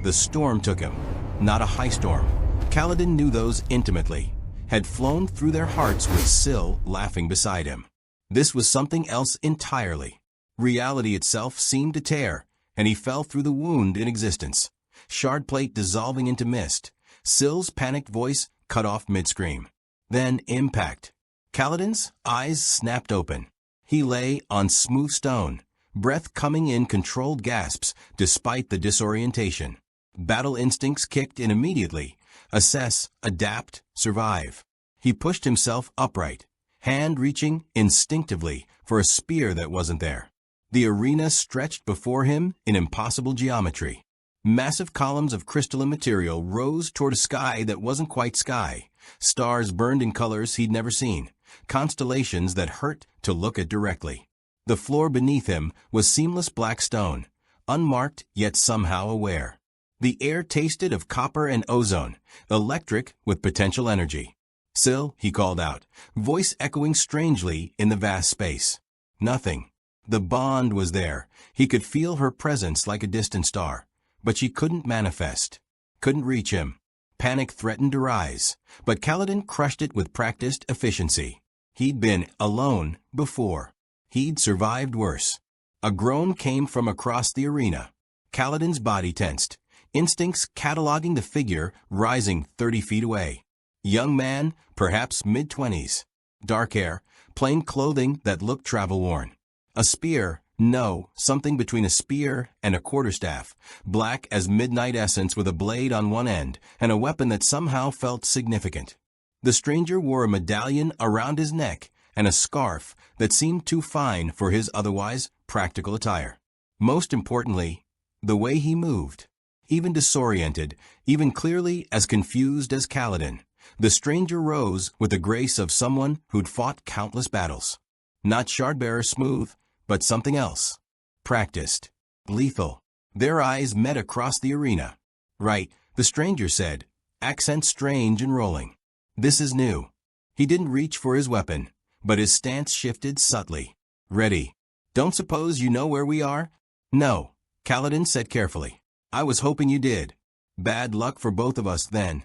the storm took him. Not a high storm. Kaladin knew those intimately. Had flown through their hearts with Syl laughing beside him. This was something else entirely. Reality itself seemed to tear, and he fell through the wound in existence. Shard plate dissolving into mist. Syl's panicked voice cut off mid-scream. Then impact. Kaladin's eyes snapped open. He lay on smooth stone, breath coming in controlled gasps despite the disorientation. Battle instincts kicked in immediately. Assess, adapt, survive. He pushed himself upright, hand reaching instinctively for a spear that wasn't there. The arena stretched before him in impossible geometry. Massive columns of crystalline material rose toward a sky that wasn't quite sky. Stars burned in colors he'd never seen, constellations that hurt to look at directly. The floor beneath him was seamless black stone, unmarked yet somehow aware. The air tasted of copper and ozone, electric with potential energy. Syl, he called out, voice echoing strangely in the vast space. Nothing. The bond was there. He could feel her presence like a distant star. But she couldn't manifest. Couldn't reach him. Panic threatened to rise, but Kaladin crushed it with practiced efficiency. He'd been alone before. He'd survived worse. A groan came from across the arena. Kaladin's body tensed, instincts cataloging the figure rising 30 feet away. Young man, perhaps mid-20s. Dark hair, plain clothing that looked travel-worn. A spear, no, something between a spear and a quarterstaff, black as midnight essence with a blade on one end and a weapon that somehow felt significant. The stranger wore a medallion around his neck and a scarf that seemed too fine for his otherwise practical attire. Most importantly, the way he moved. Even disoriented, even clearly as confused as Kaladin, the stranger rose with the grace of someone who'd fought countless battles. Not shardbearer smooth, but something else. Practiced. Lethal. Their eyes met across the arena. Right, the stranger said, accent strange and rolling. This is new. He didn't reach for his weapon, but his stance shifted subtly. Ready. Don't suppose you know where we are? No, Kaladin said carefully. I was hoping you did. Bad luck for both of us then.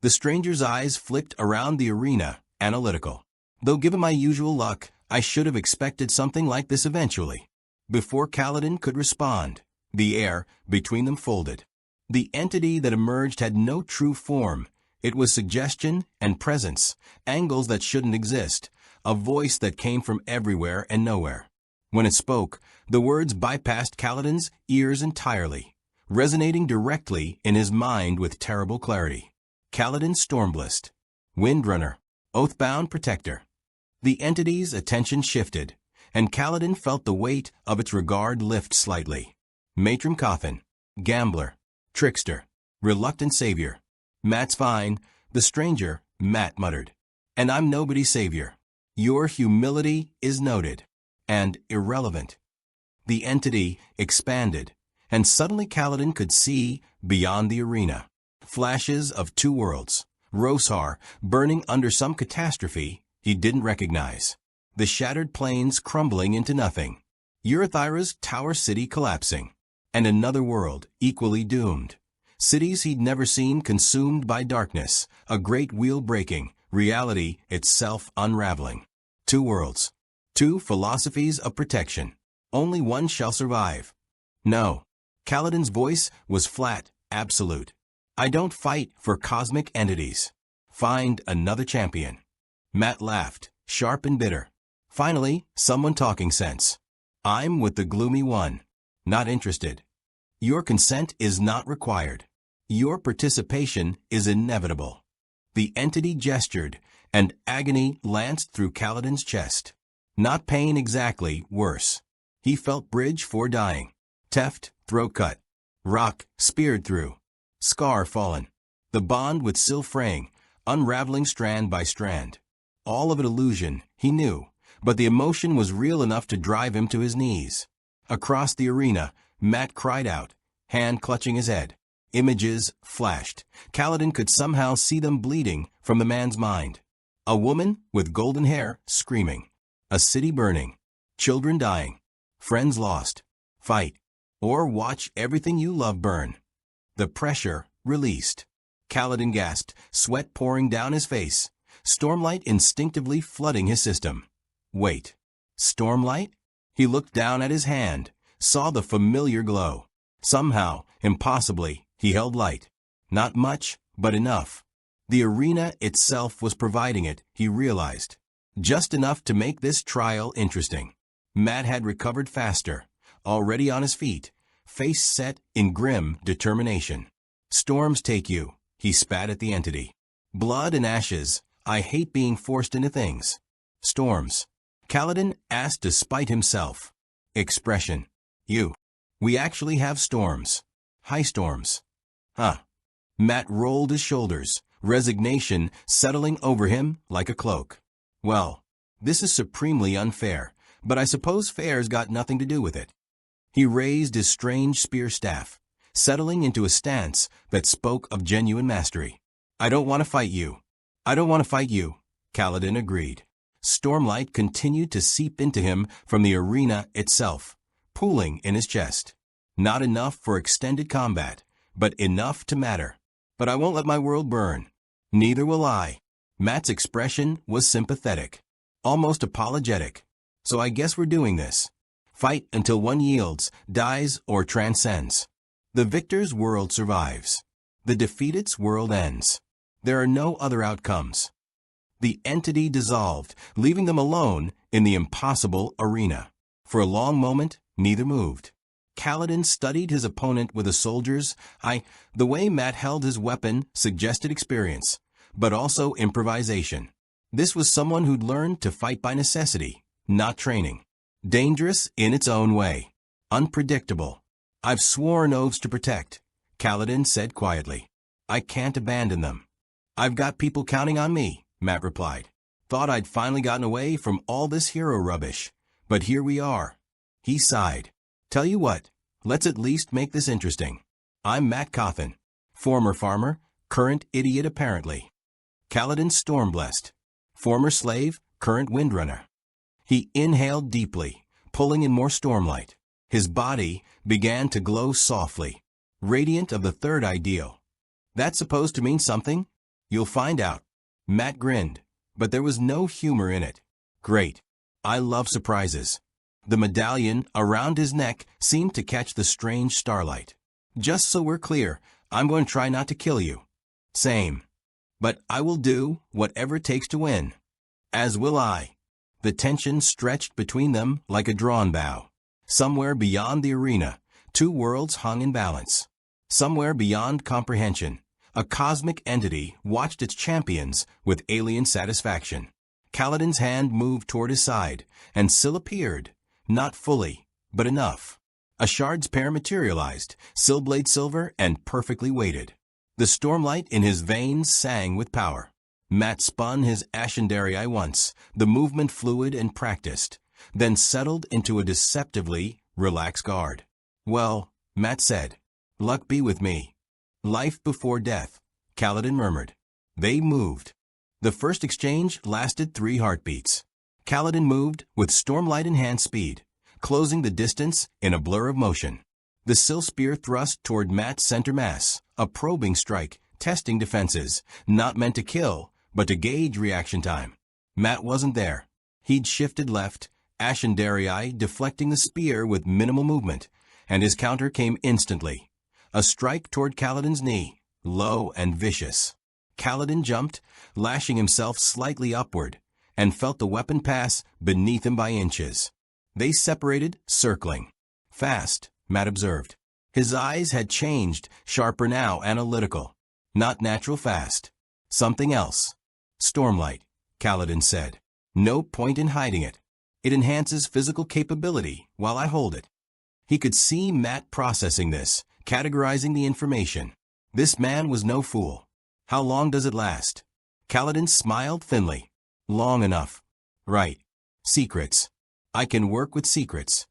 The stranger's eyes flicked around the arena, analytical. Though given my usual luck, I should have expected something like this eventually. Before Kaladin could respond, the air between them folded. The entity that emerged had no true form. It was suggestion and presence, angles that shouldn't exist, a voice that came from everywhere and nowhere. When it spoke, the words bypassed Kaladin's ears entirely, resonating directly in his mind with terrible clarity. Kaladin Stormblessed. Windrunner. Oathbound protector. The entity's attention shifted, and Kaladin felt the weight of its regard lift slightly. Matron Cauthon. Gambler. Trickster. Reluctant savior. Matt's fine. The stranger, Matt muttered. And I'm nobody's savior. Your humility is noted. And irrelevant. The entity expanded, and suddenly Kaladin could see beyond the arena. Flashes of two worlds. Roshar burning under some catastrophe he didn't recognize. The shattered plains crumbling into nothing. Eurythyra's tower city collapsing. And another world equally doomed. Cities he'd never seen consumed by darkness. A great wheel breaking. Reality itself unraveling. Two worlds. Two philosophies of protection. Only one shall survive. No. Kaladin's voice was flat, absolute. I don't fight for cosmic entities. Find another champion. Matt laughed, sharp and bitter. Finally, someone talking sense. I'm with the gloomy one. Not interested. Your consent is not required. Your participation is inevitable. The entity gestured, and agony lanced through Kaladin's chest. Not pain exactly, worse. He felt bridge for dying. Teft, throat cut. Rock, speared through. Scar fallen. The bond with Syl fraying, unraveling strand by strand. All of it illusion, he knew, but the emotion was real enough to drive him to his knees. Across the arena, Matt cried out, hand clutching his head. Images flashed. Kaladin could somehow see them bleeding from the man's mind. A woman with golden hair screaming. A city burning. Children dying. Friends lost. Fight. Or watch everything you love burn. The pressure released. Kaladin gasped, sweat pouring down his face, Stormlight instinctively flooding his system. Wait. Stormlight? He looked down at his hand, saw the familiar glow. Somehow, impossibly, he held light. Not much, but enough. The arena itself was providing it, he realized. Just enough to make this trial interesting. Matt had recovered faster, already on his feet, face set in grim determination. Storms take you, he spat at the entity. Blood and ashes, I hate being forced into things. Storms. Kaladin asked despite himself. Expression. You. We actually have storms. High storms. Huh. Matt rolled his shoulders, resignation settling over him like a cloak. Well, this is supremely unfair, but I suppose fair's got nothing to do with it. He raised his strange spear staff, settling into a stance that spoke of genuine mastery. I don't want to fight you. I don't want to fight you, Kaladin agreed. Stormlight continued to seep into him from the arena itself, pooling in his chest. Not enough for extended combat, but enough to matter. But I won't let my world burn. Neither will I. Matt's expression was sympathetic, almost apologetic. So I guess we're doing this. Fight until one yields, dies, or transcends. The victor's world survives. The defeated's world ends. There are no other outcomes. The entity dissolved, leaving them alone in the impossible arena. For a long moment, neither moved. Kaladin studied his opponent with a soldier's eye. The way Matt held his weapon suggested experience, but also improvisation. This was someone who'd learned to fight by necessity, not training. Dangerous in its own way. Unpredictable. I've sworn oaths to protect, Kaladin said quietly. I can't abandon them. I've got people counting on me, Matt replied. Thought I'd finally gotten away from all this hero rubbish, but here we are. He sighed. Tell you what, let's at least make this interesting. I'm Matt Cauthon, former farmer, current idiot apparently. Kaladin Stormblessed, former slave, current windrunner. He inhaled deeply, pulling in more stormlight. His body began to glow softly, radiant of the third ideal. That's supposed to mean something? You'll find out. Matt grinned, but there was no humor in it. Great. I love surprises. The medallion around his neck seemed to catch the strange starlight. Just so we're clear, I'm going to try not to kill you. Same. But I will do whatever it takes to win. As will I. The tension stretched between them like a drawn bow. Somewhere beyond the arena, two worlds hung in balance. Somewhere beyond comprehension, a cosmic entity watched its champions with alien satisfaction. Kaladin's hand moved toward his side, and Syl appeared. Not fully, but enough. A shard's pair materialized, Sylblade silver and perfectly weighted. The stormlight in his veins sang with power. Matt spun his Ascendarii once, the movement fluid and practiced, then settled into a deceptively relaxed guard. Well, Matt said, luck be with me. Life before death, Kaladin murmured. They moved. The first exchange lasted 3 heartbeats. Kaladin moved with stormlight in hand speed, closing the distance in a blur of motion. The Syl spear thrust toward Matt's center mass, a probing strike, testing defenses, not meant to kill, but to gauge reaction time. Matt wasn't there. He'd shifted left, Ascendarii deflecting the spear with minimal movement, and his counter came instantly. A strike toward Kaladin's knee, low and vicious. Kaladin jumped, lashing himself slightly upward, and felt the weapon pass beneath him by inches. They separated, circling. Fast, Matt observed. His eyes had changed, sharper now, analytical. Not natural fast. Something else. Stormlight, Kaladin said. No point in hiding it. It enhances physical capability while I hold it. He could see Matt processing this, categorizing the information. This man was no fool. How long does it last? Kaladin smiled thinly. Long enough. Right. Secrets. I can work with secrets.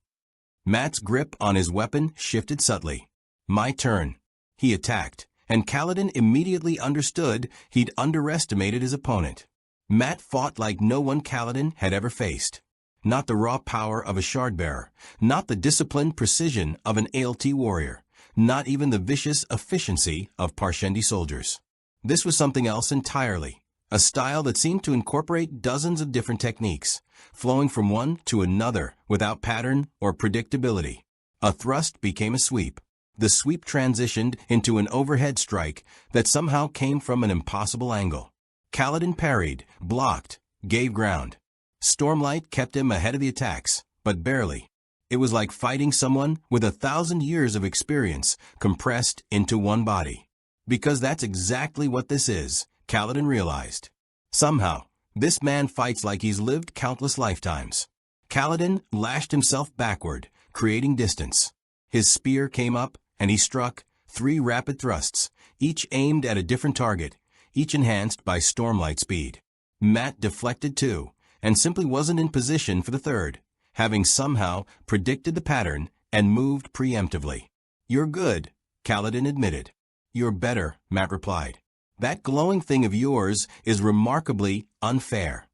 Matt's grip on his weapon shifted subtly. My turn. He attacked, and Kaladin immediately understood he'd underestimated his opponent. Matt fought like no one Kaladin had ever faced. Not the raw power of a shardbearer, not the disciplined precision of an ALT warrior, not even the vicious efficiency of Parshendi soldiers. This was something else entirely, a style that seemed to incorporate dozens of different techniques, flowing from one to another without pattern or predictability. A thrust became a sweep. The sweep transitioned into an overhead strike that somehow came from an impossible angle. Kaladin parried, blocked, gave ground. Stormlight kept him ahead of the attacks, but barely. It was like fighting someone with 1,000 years of experience compressed into one body. Because that's exactly what this is, Kaladin realized. Somehow, this man fights like he's lived countless lifetimes. Kaladin lashed himself backward, creating distance. His spear came up, and he struck 3 rapid thrusts, each aimed at a different target, each enhanced by Stormlight speed. Matt deflected too, and simply wasn't in position for the third, having somehow predicted the pattern and moved preemptively. "You're good," Kaladin admitted. "You're better," Matt replied. "That glowing thing of yours is remarkably unfair,"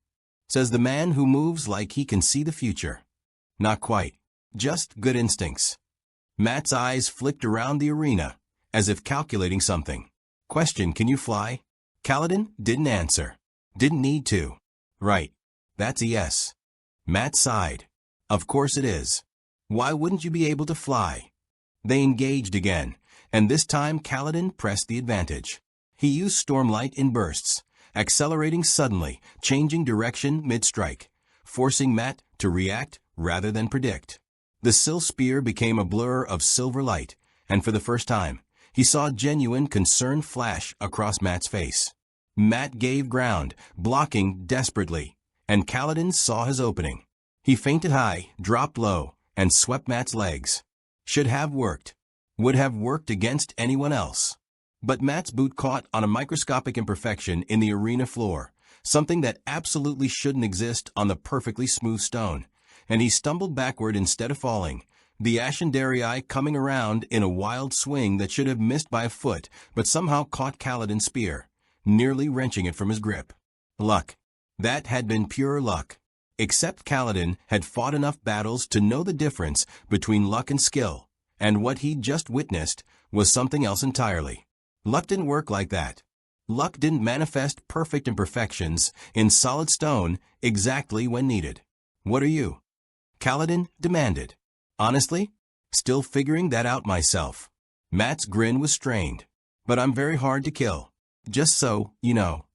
says the man who moves like he can see the future. "Not quite. Just good instincts." Matt's eyes flicked around the arena, as if calculating something. "Question, can you fly?" Kaladin didn't answer. Didn't need to. "Right. That's a yes." Matt sighed. "Of course it is. Why wouldn't you be able to fly?" They engaged again, and this time Kaladin pressed the advantage. He used Stormlight in bursts, accelerating suddenly, changing direction mid-strike, forcing Matt to react rather than predict. The Sil spear became a blur of silver light, and for the first time, he saw genuine concern flash across Matt's face. Matt gave ground, blocking desperately, and Kaladin saw his opening. He feinted high, dropped low, and swept Matt's legs. Should have worked. Would have worked against anyone else. But Matt's boot caught on a microscopic imperfection in the arena floor, something that absolutely shouldn't exist on the perfectly smooth stone, and he stumbled backward instead of falling, the Ashendarii coming around in a wild swing that should have missed by a foot, but somehow caught Kaladin's spear, nearly wrenching it from his grip. Luck. That had been pure luck. Except Kaladin had fought enough battles to know the difference between luck and skill, and what he'd just witnessed was something else entirely. Luck didn't work like that. Luck didn't manifest perfect imperfections in solid stone exactly when needed. "What are you?" Kaladin demanded. "Honestly? Still figuring that out myself." Matt's grin was strained. "But I'm very hard to kill. Just so you know."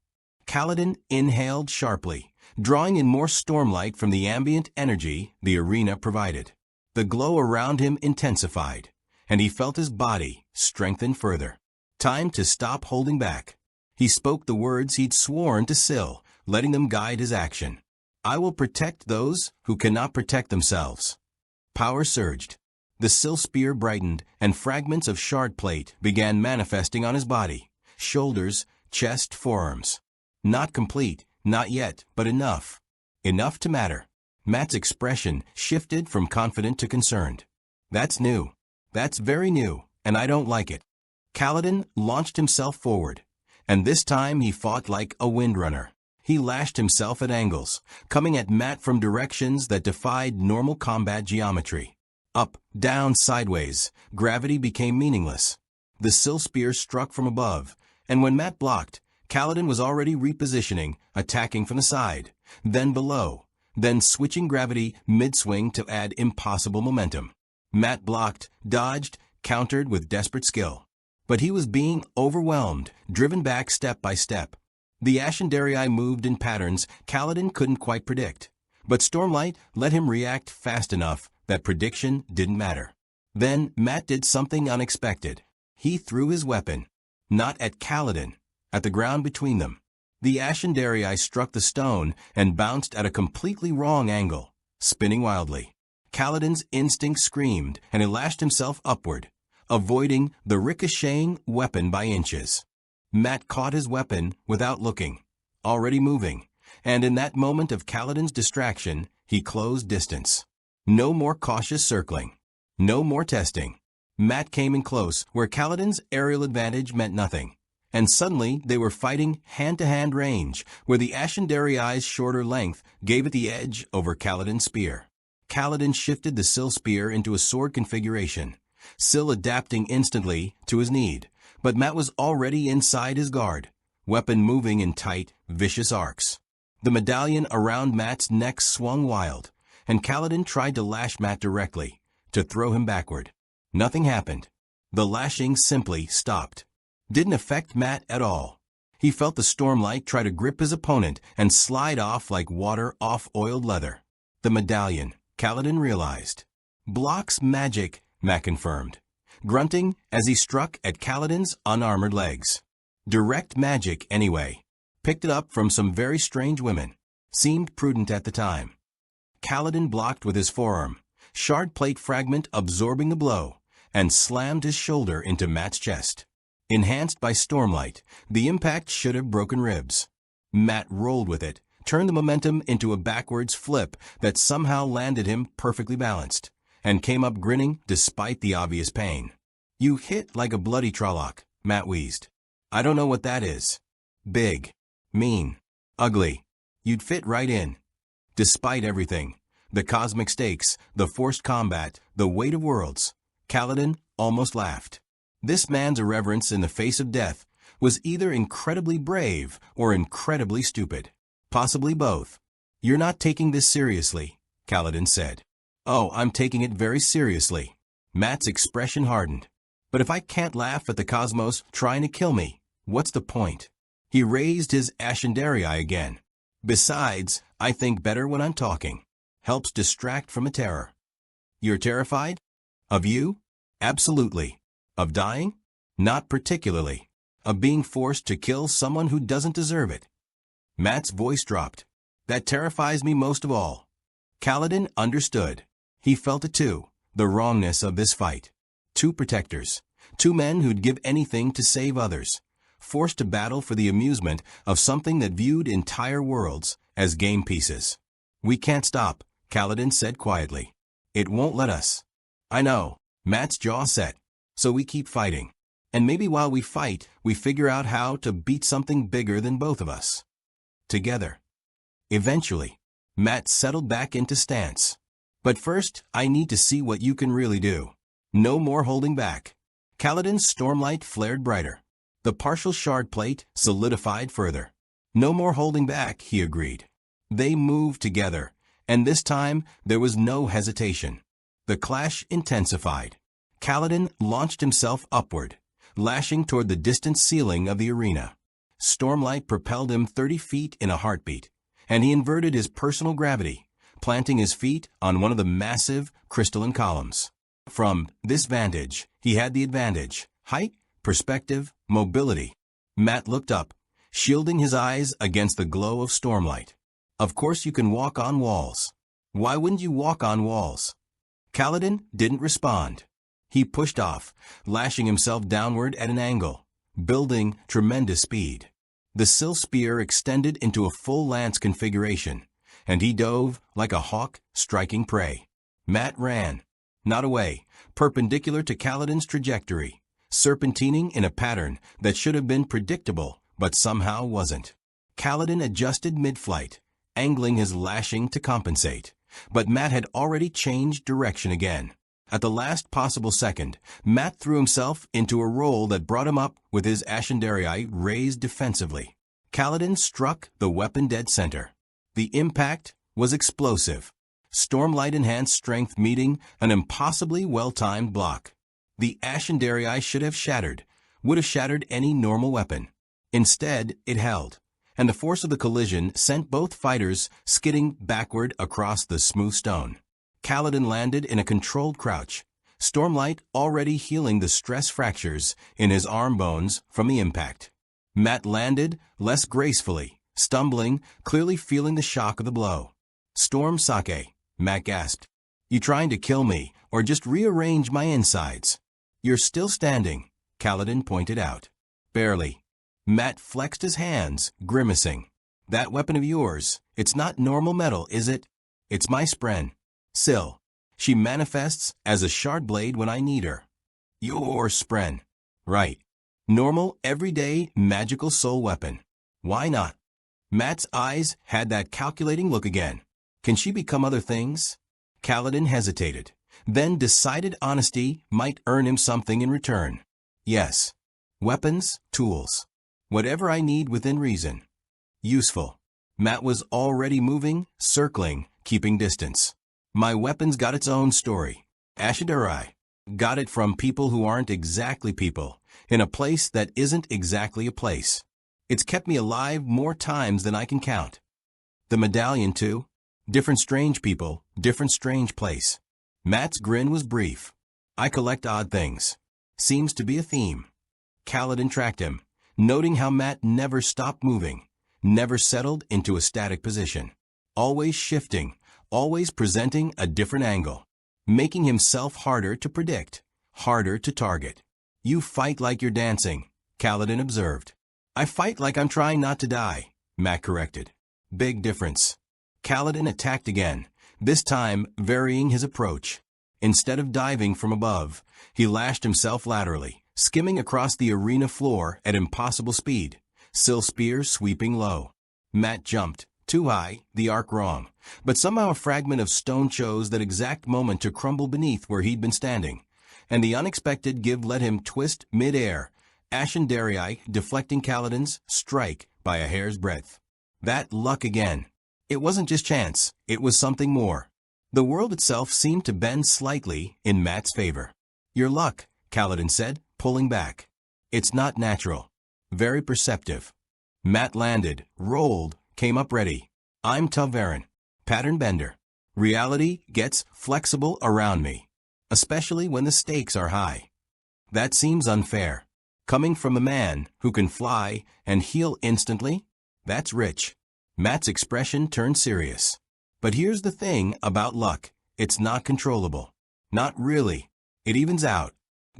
Kaladin inhaled sharply, drawing in more stormlight from the ambient energy the arena provided. The glow around him intensified, and he felt his body strengthen further. Time to stop holding back. He spoke the words he'd sworn to Sil, letting them guide his action. "I will protect those who cannot protect themselves." Power surged. The Sil spear brightened, and fragments of shard plate began manifesting on his body, shoulders, chest, forearms. Not complete, not yet, but enough. Enough to matter. Matt's expression shifted from confident to concerned. "That's new. That's very new, and I don't like it." Kaladin launched himself forward, and this time he fought like a windrunner. He lashed himself at angles, coming at Matt from directions that defied normal combat geometry. Up, down, sideways, gravity became meaningless. The Sil spear struck from above, and when Matt blocked, Kaladin was already repositioning, attacking from the side, then below, then switching gravity mid-swing to add impossible momentum. Matt blocked, dodged, countered with desperate skill. But he was being overwhelmed, driven back step by step. The Ashendarii moved in patterns Kaladin couldn't quite predict, but Stormlight let him react fast enough that prediction didn't matter. Then Matt did something unexpected. He threw his weapon, not at Kaladin, at the ground between them. The Ashendarii struck the stone and bounced at a completely wrong angle, spinning wildly. Kaladin's instinct screamed, and he lashed himself upward, avoiding the ricocheting weapon by inches. Matt caught his weapon without looking, already moving, and in that moment of Kaladin's distraction, he closed distance. No more cautious circling. No more testing. Matt came in close, where Kaladin's aerial advantage meant nothing, and suddenly they were fighting hand-to-hand range, where the Ashendarii's shorter length gave it the edge over Kaladin's spear. Kaladin shifted the Sil spear into a sword configuration, Syl adapting instantly to his need, but Matt was already inside his guard, weapon moving in tight, vicious arcs. The medallion around Matt's neck swung wild, and Kaladin tried to lash Matt directly, to throw him backward. Nothing happened. The lashing simply stopped. Didn't affect Matt at all. He felt the Stormlight try to grip his opponent and slide off like water off oiled leather. The medallion, Kaladin realized. Blocks magic, Matt confirmed, grunting as he struck at Kaladin's unarmored legs. Direct magic anyway. Picked it up from some very strange women. Seemed prudent at the time. Kaladin blocked with his forearm, shard plate fragment absorbing the blow, and slammed his shoulder into Matt's chest. Enhanced by Stormlight, the impact should have broken ribs. Matt rolled with it, turned the momentum into a backwards flip that somehow landed him perfectly balanced, and came up grinning despite the obvious pain. "You hit like a bloody Trolloc," Matt wheezed. "I don't know what that is. Big. Mean. Ugly. You'd fit right in." Despite everything, the cosmic stakes, the forced combat, the weight of worlds, Kaladin almost laughed. This man's irreverence in the face of death was either incredibly brave or incredibly stupid. Possibly both. "You're not taking this seriously," Kaladin said. "Oh, I'm taking it very seriously." Matt's expression hardened. "But if I can't laugh at the cosmos trying to kill me, what's the point?" He raised his Ascendarii again. "Besides, I think better when I'm talking. Helps distract from a terror." "You're terrified? Of you?" "Absolutely." "Of dying?" "Not particularly." "Of being forced to kill someone who doesn't deserve it." Matt's voice dropped. "That terrifies me most of all." Kaladin understood. He felt it too, the wrongness of this fight. Two protectors, two men who'd give anything to save others, forced to battle for the amusement of something that viewed entire worlds as game pieces. "We can't stop," Kaladin said quietly. "It won't let us." "I know." Matt's jaw set. "So we keep fighting. And maybe while we fight, we figure out how to beat something bigger than both of us. Together." Eventually, Matt settled back into stance. "But first, I need to see what you can really do. No more holding back." Kaladin's Stormlight flared brighter. The partial shard plate solidified further. "No more holding back," he agreed. They moved together, and this time there was no hesitation. The clash intensified. Kaladin launched himself upward, lashing toward the distant ceiling of the arena. Stormlight propelled him 30 feet in a heartbeat, and he inverted his personal gravity, planting his feet on one of the massive crystalline columns. From this vantage, he had the advantage: height, perspective, mobility. Matt looked up, shielding his eyes against the glow of Stormlight. "Of course you can walk on walls. Why wouldn't you walk on walls?" Kaladin didn't respond. He pushed off, lashing himself downward at an angle, building tremendous speed. The Syl spear extended into a full lance configuration, and he dove like a hawk striking prey. Matt ran, not away, perpendicular to Kaladin's trajectory, serpentining in a pattern that should have been predictable but somehow wasn't. Kaladin adjusted mid-flight, angling his lashing to compensate, but Matt had already changed direction again. At the last possible second, Matt threw himself into a roll that brought him up with his Ascendarii raised defensively. Kaladin struck the weapon dead center. The impact was explosive. Stormlight-enhanced strength meeting an impossibly well-timed block. The Ascendarii should have shattered, would have shattered any normal weapon. Instead, it held, and the force of the collision sent both fighters skidding backward across the smooth stone. Kaladin landed in a controlled crouch, Stormlight already healing the stress fractures in his arm bones from the impact. Matt landed less gracefully, stumbling, clearly feeling the shock of the blow. "Storm Sake," Matt gasped. "You trying to kill me, or just rearrange my insides?" "You're still standing," Kaladin pointed out. "Barely." Matt flexed his hands, grimacing. "That weapon of yours, it's not normal metal, is it?" "It's my spren. Syl. She manifests as a shard blade when I need her." "Your spren." "Right. Normal, everyday, magical soul weapon. Why not?" Matt's eyes had that calculating look again. "Can she become other things?" Kaladin hesitated, then decided honesty might earn him something in return. Yes. Weapons, tools. Whatever I need within reason. Useful. Matt was already moving, circling, keeping distance. My weapons got its own story. Ashandarai. Got it from people who aren't exactly people, in a place that isn't exactly a place. It's kept me alive more times than I can count. The medallion too. Different strange people, different strange place. Matt's grin was brief. I collect odd things. Seems to be a theme. Kaladin tracked him, noting how Matt never stopped moving, never settled into a static position. Always shifting, always presenting a different angle, making himself harder to predict, harder to target. You fight like you're dancing, Kaladin observed. I fight like I'm trying not to die, Matt corrected. Big difference. Kaladin attacked again, this time varying his approach. Instead of diving from above, he lashed himself laterally, skimming across the arena floor at impossible speed, Sill spear sweeping low. Matt jumped, too high, the arc wrong, but somehow a fragment of stone chose that exact moment to crumble beneath where he'd been standing, and the unexpected give let him twist mid-air, Ashandarai deflecting Kaladin's strike by a hair's breadth. That luck again. It wasn't just chance, it was something more. The world itself seemed to bend slightly in Matt's favor. Your luck, Kaladin said, pulling back. It's not natural. Very perceptive. Matt landed, rolled, came up ready. I'm Ta'Veren. Pattern bender. Reality gets flexible around me, especially when the stakes are high. That seems unfair. Coming from a man who can fly and heal instantly, that's rich. Matt's expression turned serious. But here's the thing about luck. It's not controllable. Not really. It evens out.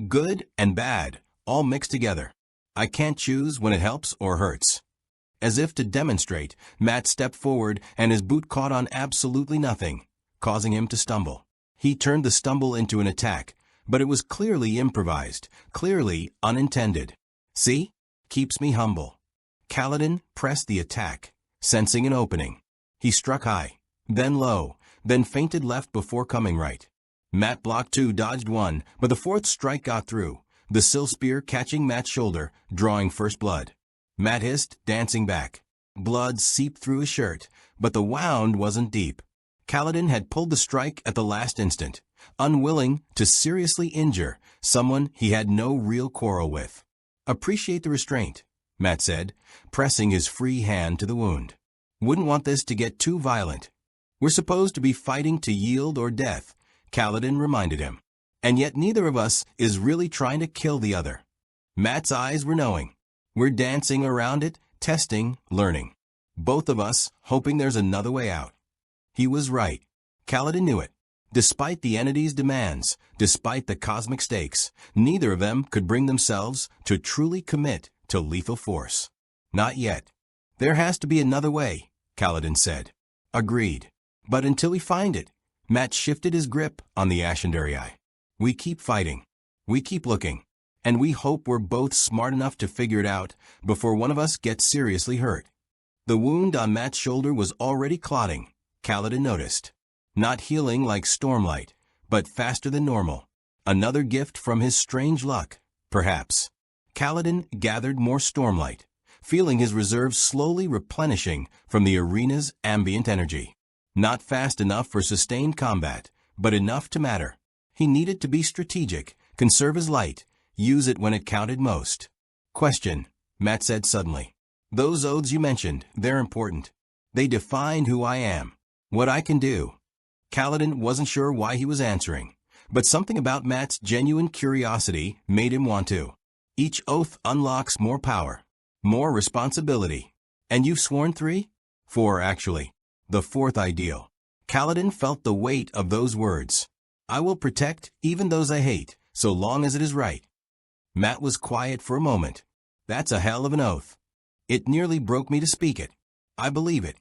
Good and bad, all mixed together. I can't choose when it helps or hurts. As if to demonstrate, Matt stepped forward and his boot caught on absolutely nothing, causing him to stumble. He turned the stumble into an attack, but it was clearly improvised, clearly unintended. See? Keeps me humble. Kaladin pressed the attack, sensing an opening. He struck high, then low, then feinted left before coming right. Matt blocked two, dodged one, but the fourth strike got through, the Sill spear catching Matt's shoulder, drawing first blood. Matt hissed, dancing back. Blood seeped through his shirt, but the wound wasn't deep. Kaladin had pulled the strike at the last instant, unwilling to seriously injure someone he had no real quarrel with. Appreciate the restraint, Matt said, pressing his free hand to the wound. Wouldn't want this to get too violent. We're supposed to be fighting to yield or death, Kaladin reminded him. And yet neither of us is really trying to kill the other. Matt's eyes were knowing. We're dancing around it, testing, learning. Both of us hoping there's another way out. He was right. Kaladin knew it. Despite the entity's demands, despite the cosmic stakes, neither of them could bring themselves to truly commit to lethal force. Not yet. There has to be another way, Kaladin said. Agreed. But until we find it, Matt shifted his grip on the Ashandarai. We keep fighting. We keep looking. And we hope we're both smart enough to figure it out before one of us gets seriously hurt. The wound on Matt's shoulder was already clotting, Kaladin noticed. Not healing like Stormlight, but faster than normal. Another gift from his strange luck, perhaps. Kaladin gathered more Stormlight, feeling his reserves slowly replenishing from the arena's ambient energy. Not fast enough for sustained combat, but enough to matter. He needed to be strategic, conserve his light, use it when it counted most. Question, Matt said suddenly. Those oaths you mentioned, they're important. They define who I am, what I can do. Kaladin wasn't sure why he was answering, but something about Matt's genuine curiosity made him want to. Each oath unlocks more power, more responsibility. And you've sworn 3? 4, actually. The 4th ideal. Kaladin felt the weight of those words. I will protect even those I hate, so long as it is right. Matt was quiet for a moment. That's a hell of an oath. It nearly broke me to speak it. I believe it.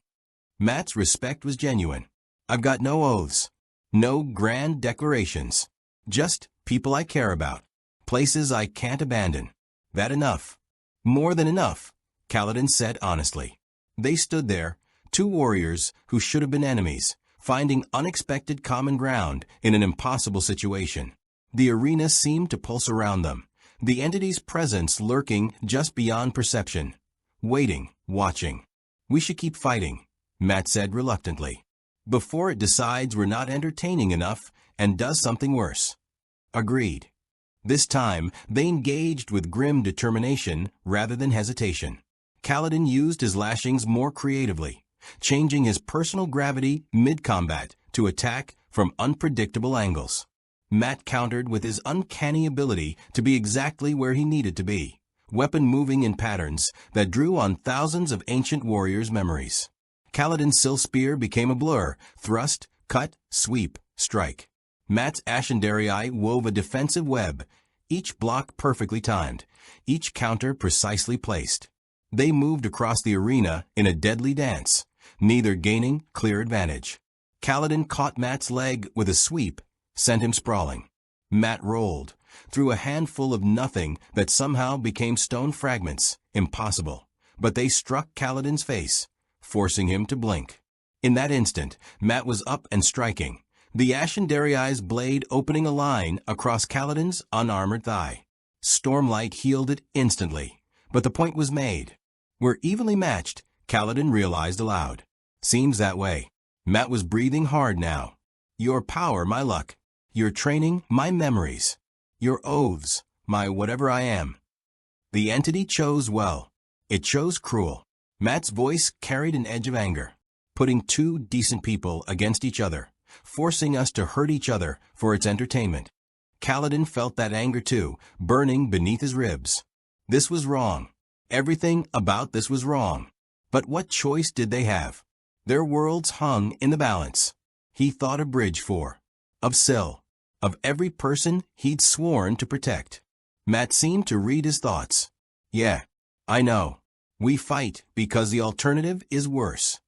Matt's respect was genuine. I've got no oaths. No grand declarations. Just people I care about. Places I can't abandon. That enough. More than enough, Kaladin said honestly. They stood there, two warriors who should have been enemies, finding unexpected common ground in an impossible situation. The arena seemed to pulse around them, the entity's presence lurking just beyond perception. Waiting, watching. We should keep fighting, Matt said reluctantly, before it decides we're not entertaining enough and does something worse. Agreed. This time, they engaged with grim determination rather than hesitation. Kaladin used his lashings more creatively, changing his personal gravity mid-combat to attack from unpredictable angles. Matt countered with his uncanny ability to be exactly where he needed to be, weapon moving in patterns that drew on thousands of ancient warriors' memories. Kaladin's sill spear became a blur: thrust, cut, sweep, strike. Matt's Ashendarii wove a defensive web, each block perfectly timed, each counter precisely placed. They moved across the arena in a deadly dance, neither gaining clear advantage. Kaladin caught Matt's leg with a sweep, sent him sprawling. Matt rolled, through a handful of nothing that somehow became stone fragments. Impossible. But they struck Kaladin's face, forcing him to blink. In that instant, Matt was up and striking, the Ashendarii's blade opening a line across Kaladin's unarmored thigh. Stormlight healed it instantly, but the point was made. We're evenly matched, Kaladin realized aloud. Seems that way. Matt was breathing hard now. Your power, my luck. Your training, my memories. Your oaths, my whatever I am. The entity chose well. It chose cruel. Matt's voice carried an edge of anger, putting two decent people against each other, forcing us to hurt each other for its entertainment. Kaladin felt that anger too, burning beneath his ribs. This was wrong. Everything about this was wrong. But what choice did they have? Their worlds hung in the balance. He thought of Bridge 4, of Syl, of every person he'd sworn to protect. Matt seemed to read his thoughts. Yeah, I know. We fight because the alternative is worse.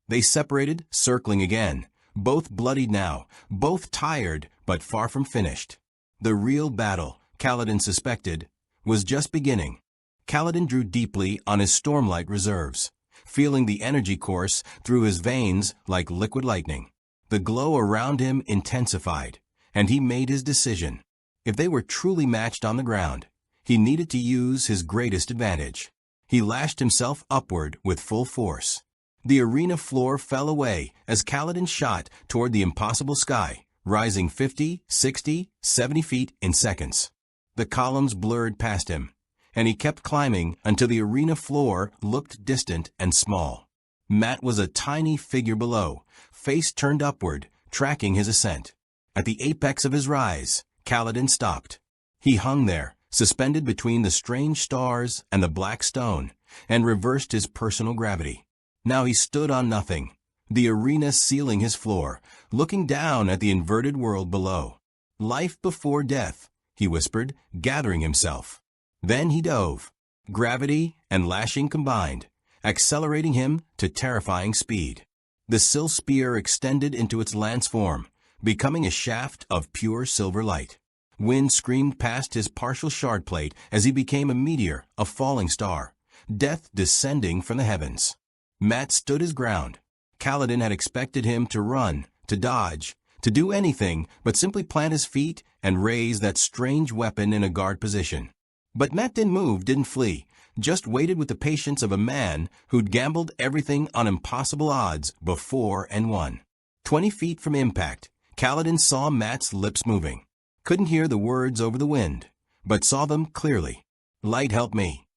They separated, circling again, both bloodied now, both tired but far from finished. The real battle, Kaladin suspected, was just beginning. Kaladin drew deeply on his stormlight reserves, feeling the energy course through his veins like liquid lightning. The glow around him intensified, and he made his decision. If they were truly matched on the ground, he needed to use his greatest advantage. He lashed himself upward with full force. The arena floor fell away as Kaladin shot toward the impossible sky, rising 50, 60, 70 feet in seconds. The columns blurred past him, and he kept climbing until the arena floor looked distant and small. Matt was a tiny figure below, face turned upward, tracking his ascent. At the apex of his rise, Kaladin stopped. He hung there, suspended between the strange stars and the black stone, and reversed his personal gravity. Now he stood on nothing, the arena sealing his floor, looking down at the inverted world below. Life before death, he whispered, gathering himself. Then he dove. Gravity and lashing combined, accelerating him to terrifying speed. The Syl spear extended into its lance form, becoming a shaft of pure silver light. Wind screamed past his partial shard plate as he became a meteor, a falling star, death descending from the heavens. Matt stood his ground. Kaladin had expected him to run, to dodge, to do anything but simply plant his feet and raise that strange weapon in a guard position. But Matt didn't move, didn't flee, just waited with the patience of a man who'd gambled everything on impossible odds before and won. 20 feet from impact, Kaladin saw Matt's lips moving. Couldn't hear the words over the wind, but saw them clearly. Light help me.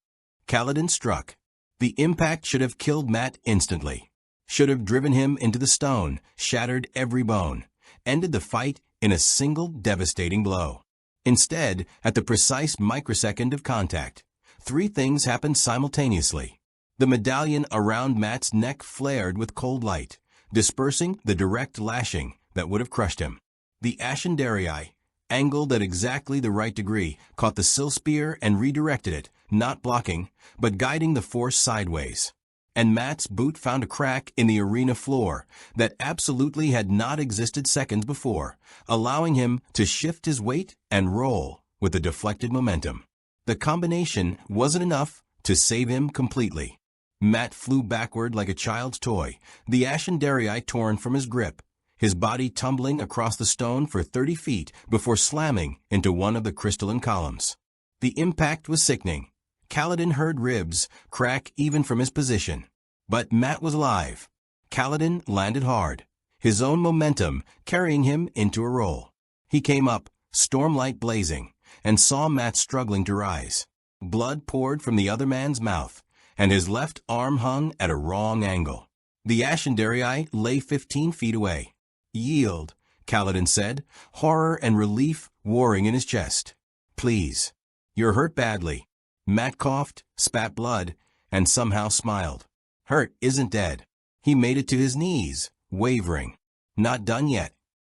Kaladin struck. The impact should have killed Matt instantly. Should have driven him into the stone, shattered every bone, ended the fight in a single devastating blow. Instead, at the precise microsecond of contact, three things happened simultaneously. The medallion around Matt's neck flared with cold light, dispersing the direct lashing that would have crushed him. The Ashendarii, angled at exactly the right degree, caught the Syl spear and redirected it, not blocking, but guiding the force sideways. And Matt's boot found a crack in the arena floor that absolutely had not existed seconds before, allowing him to shift his weight and roll with the deflected momentum. The combination wasn't enough to save him completely. Matt flew backward like a child's toy, the Ashendarii torn from his grip, his body tumbling across the stone for 30 feet before slamming into one of the crystalline columns. The impact was sickening. Kaladin heard ribs crack even from his position. But Matt was alive. Kaladin landed hard, his own momentum carrying him into a roll. He came up, stormlight blazing, and saw Matt struggling to rise. Blood poured from the other man's mouth, and his left arm hung at a wrong angle. The Ashendarii lay 15 feet away. "Yield," Kaladin said, horror and relief warring in his chest. "Please. You're hurt badly." Matt coughed, spat blood, and somehow smiled. "Hurt isn't dead." He made it to his knees, wavering. "Not done yet.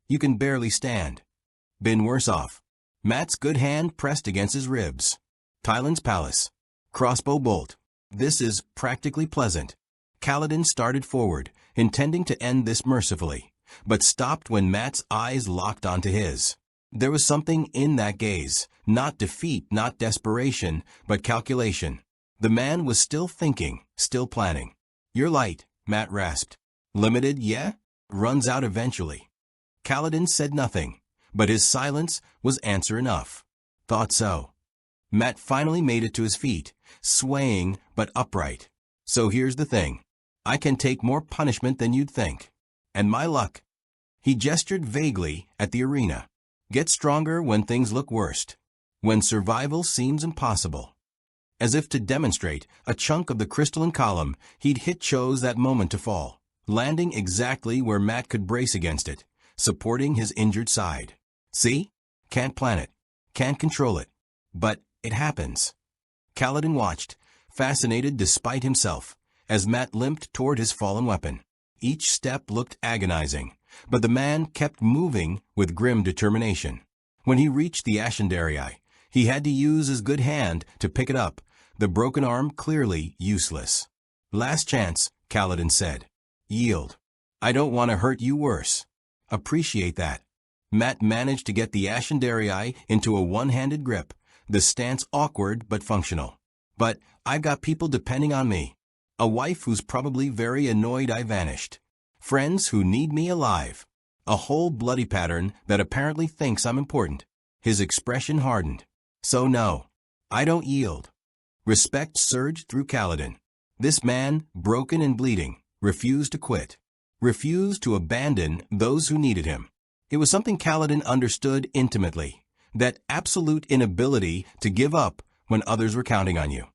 You can barely stand." "Been worse off." Matt's good hand pressed against his ribs. "Tylan's palace. Crossbow bolt. This is practically pleasant." Kaladin started forward, intending to end this mercifully, but stopped when Matt's eyes locked onto his. There was something in that gaze, not defeat, not desperation, but calculation. The man was still thinking, still planning. "You're light," Matt rasped. "Limited, yeah? Runs out eventually." Kaladin said nothing, but his silence was answer enough. "Thought so." Matt finally made it to his feet, swaying but upright. "So here's the thing. I can take more punishment than you'd think. And my luck." He gestured vaguely at the arena. "Get stronger when things look worst. When survival seems impossible." As if to demonstrate, a chunk of the crystalline column he'd hit chose that moment to fall, landing exactly where Matt could brace against it, supporting his injured side. "See? Can't plan it. Can't control it. But it happens." Kaladin watched, fascinated despite himself, as Matt limped toward his fallen weapon. Each step looked agonizing, but the man kept moving with grim determination. When he reached the Ashendarii, he had to use his good hand to pick it up, the broken arm clearly useless. "Last chance," Kaladin said. "Yield. I don't want to hurt you worse." "Appreciate that." Matt managed to get the Ashendarii into a one-handed grip, the stance awkward but functional. "But I've got people depending on me. A wife who's probably very annoyed I vanished. Friends who need me alive. A whole bloody pattern that apparently thinks I'm important." His expression hardened. "So no, I don't yield." Respect surged through Kaladin. This man, broken and bleeding, refused to quit. Refused to abandon those who needed him. It was something Kaladin understood intimately, that absolute inability to give up when others were counting on you.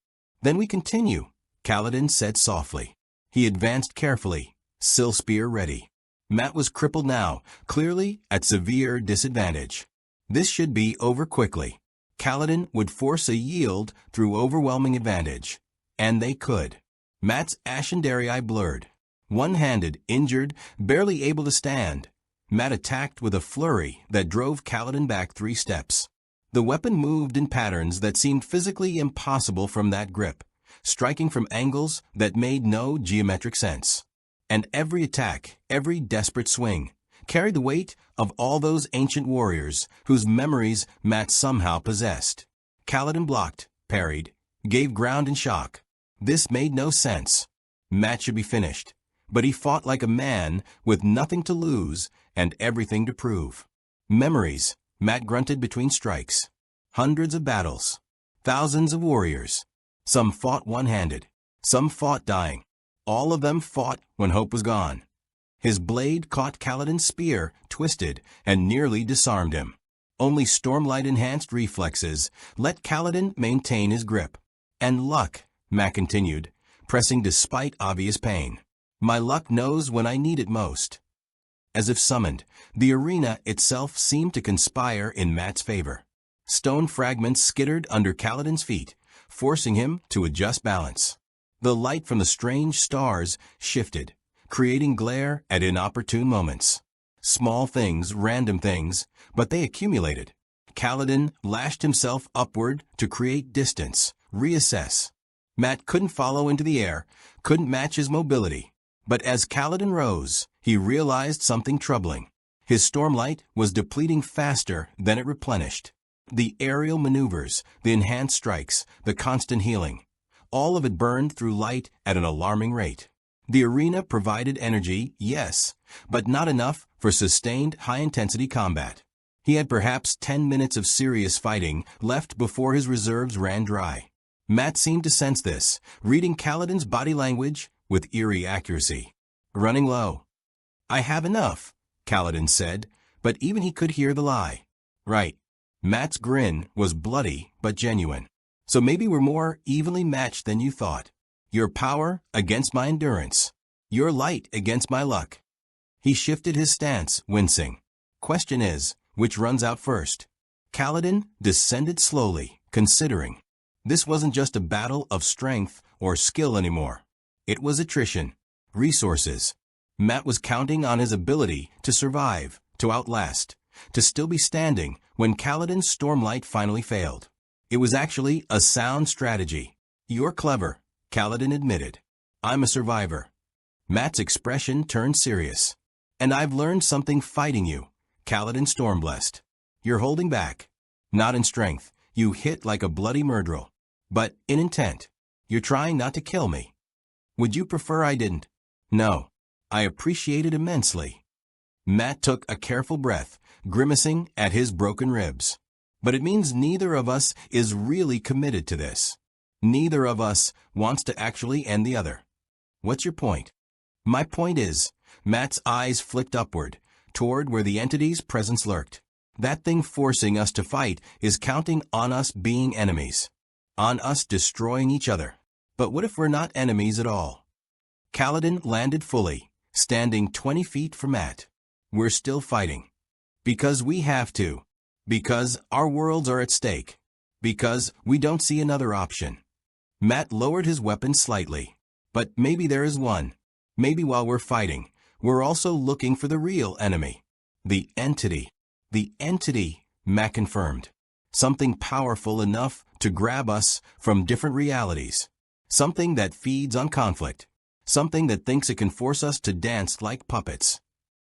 "Then we continue," Kaladin said softly. He advanced carefully, sill spear ready. Matt was crippled now, clearly at severe disadvantage. This should be over quickly. Kaladin would force a yield through overwhelming advantage. And they could. Matt's Ashendarii blurred. One-handed, injured, barely able to stand, Matt attacked with a flurry that drove Kaladin back 3 steps. The weapon moved in patterns that seemed physically impossible from that grip, striking from angles that made no geometric sense. And every attack, every desperate swing, carried the weight of all those ancient warriors whose memories Matt somehow possessed. Kaladin blocked, parried, gave ground in shock. This made no sense. Matt should be finished, but he fought like a man with nothing to lose and everything to prove. "Memories," Matt grunted between strikes. "Hundreds of battles. Thousands of warriors. Some fought one-handed. Some fought dying. All of them fought when hope was gone." His blade caught Kaladin's spear, twisted, and nearly disarmed him. Only Stormlight-enhanced reflexes let Kaladin maintain his grip. "And luck," Matt continued, pressing despite obvious pain. "My luck knows when I need it most." As if summoned, the arena itself seemed to conspire in Matt's favor. Stone fragments skittered under Kaladin's feet, forcing him to adjust balance. The light from the strange stars shifted, creating glare at inopportune moments. Small things, random things, but they accumulated. Kaladin lashed himself upward to create distance, reassess. Matt couldn't follow into the air, couldn't match his mobility. But as Kaladin rose, he realized something troubling. His stormlight was depleting faster than it replenished. The aerial maneuvers, the enhanced strikes, the constant healing, all of it burned through light at an alarming rate. The arena provided energy, yes, but not enough for sustained high-intensity combat. He had perhaps 10 minutes of serious fighting left before his reserves ran dry. Matt seemed to sense this, reading Kaladin's body language with eerie accuracy. Running low. I have enough, Kaladin said, but even he could hear the lie. Right. Matt's grin was bloody but genuine. So maybe we're more evenly matched than you thought. Your power against my endurance. Your light against my luck. He shifted his stance, wincing. Question is, which runs out first? Kaladin descended slowly, considering. This wasn't just a battle of strength or skill anymore. It was attrition. Resources. Matt was counting on his ability to survive, to outlast, to still be standing when Kaladin's stormlight finally failed. It was actually a sound strategy. You're clever, Kaladin admitted. I'm a survivor. Matt's expression turned serious. And I've learned something fighting you, Kaladin Stormblessed. You're holding back. Not in strength. You hit like a bloody murderer. But in intent. You're trying not to kill me. Would you prefer I didn't? No. I appreciate it immensely. Matt took a careful breath, grimacing at his broken ribs. But it means neither of us is really committed to this. Neither of us wants to actually end the other. What's your point? My point is, Matt's eyes flicked upward, toward where the entity's presence lurked. That thing forcing us to fight is counting on us being enemies. On us destroying each other. But what if we're not enemies at all? Kaladin landed fully, standing 20 feet from Matt. We're still fighting. Because we have to. Because our worlds are at stake. Because we don't see another option. Matt lowered his weapon slightly. But maybe there is one. Maybe while we're fighting, we're also looking for the real enemy. The entity. The entity, Matt confirmed. Something powerful enough to grab us from different realities. Something that feeds on conflict. Something that thinks it can force us to dance like puppets.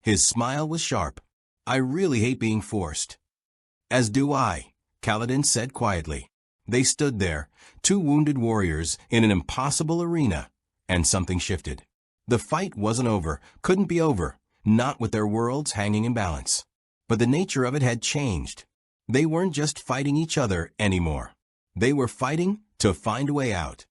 His smile was sharp. I really hate being forced. As do I, Kaladin said quietly. They stood there, two wounded warriors in an impossible arena, and something shifted. The fight wasn't over, couldn't be over, not with their worlds hanging in balance. But the nature of it had changed. They weren't just fighting each other anymore. They were fighting to find a way out.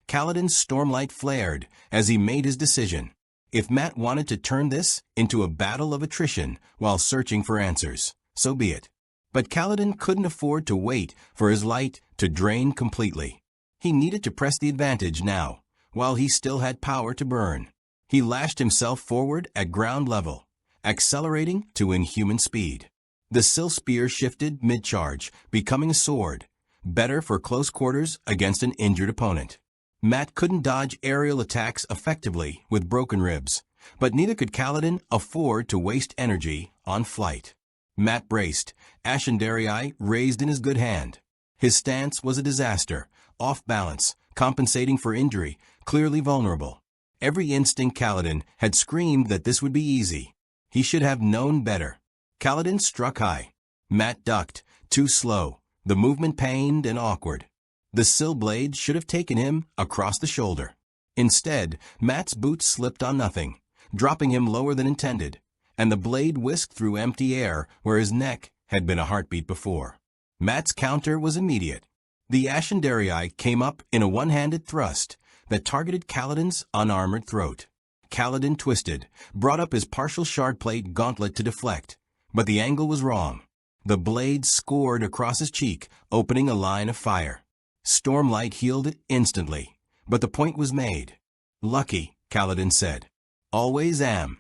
Kaladin's stormlight flared as he made his decision. If Matt wanted to turn this into a battle of attrition while searching for answers, so be it. But Kaladin couldn't afford to wait for his light to drain completely. He needed to press the advantage now, while he still had power to burn. He lashed himself forward at ground level, accelerating to inhuman speed. The sill spear shifted mid-charge, becoming a sword, better for close quarters against an injured opponent. Matt couldn't dodge aerial attacks effectively with broken ribs, but neither could Kaladin afford to waste energy on flight. Matt braced, Ashendarii raised in his good hand. His stance was a disaster, off balance, compensating for injury, clearly vulnerable. Every instinct Kaladin had screamed that this would be easy. He should have known better. Kaladin struck high. Matt ducked, too slow, the movement pained and awkward. The sill blade should have taken him across the shoulder. Instead, Matt's boots slipped on nothing, dropping him lower than intended, and the blade whisked through empty air where his neck had been a heartbeat before. Matt's counter was immediate. The Ashendarii came up in a one-handed thrust that targeted Kaladin's unarmored throat. Kaladin twisted, brought up his partial shardplate gauntlet to deflect, but the angle was wrong. The blade scored across his cheek, opening a line of fire. Stormlight healed it instantly, but the point was made. Lucky, Kaladin said. Always am.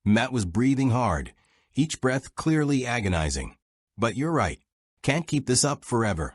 Matt was breathing hard, each breath clearly agonizing. But you're right. Can't keep this up forever.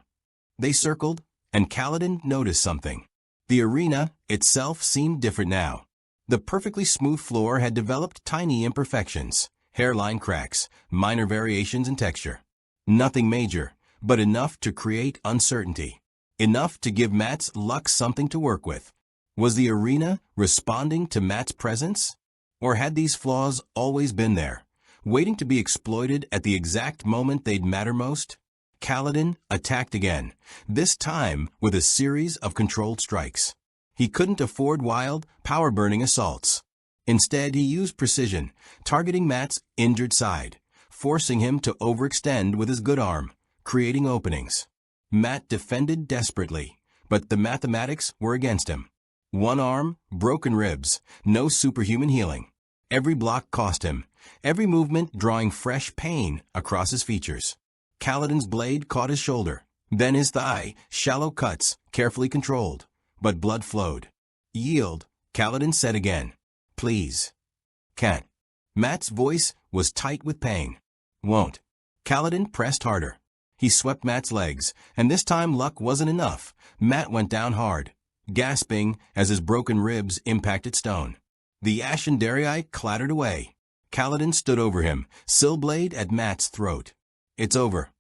They circled, and Kaladin noticed something. The arena itself seemed different now. The perfectly smooth floor had developed tiny imperfections, hairline cracks, minor variations in texture. Nothing major, but enough to create uncertainty. Enough to give Matt's luck something to work with. Was the arena responding to Matt's presence? Or had these flaws always been there, waiting to be exploited at the exact moment they'd matter most? Kaladin attacked again, this time with a series of controlled strikes. He couldn't afford wild, power-burning assaults. Instead, he used precision, targeting Matt's injured side, forcing him to overextend with his good arm, creating openings. Matt defended desperately, but the mathematics were against him. One arm, broken ribs, no superhuman healing. Every block cost him, every movement drawing fresh pain across his features. Kaladin's blade caught his shoulder, then his thigh, shallow cuts, carefully controlled. But blood flowed. Yield, Kaladin said again. Please. Can't. Matt's voice was tight with pain. Won't. Kaladin pressed harder. He swept Matt's legs, and this time luck wasn't enough. Matt went down hard, gasping as his broken ribs impacted stone. The ashen Darii clattered away. Kaladin stood over him, sill blade at Matt's throat. It's over.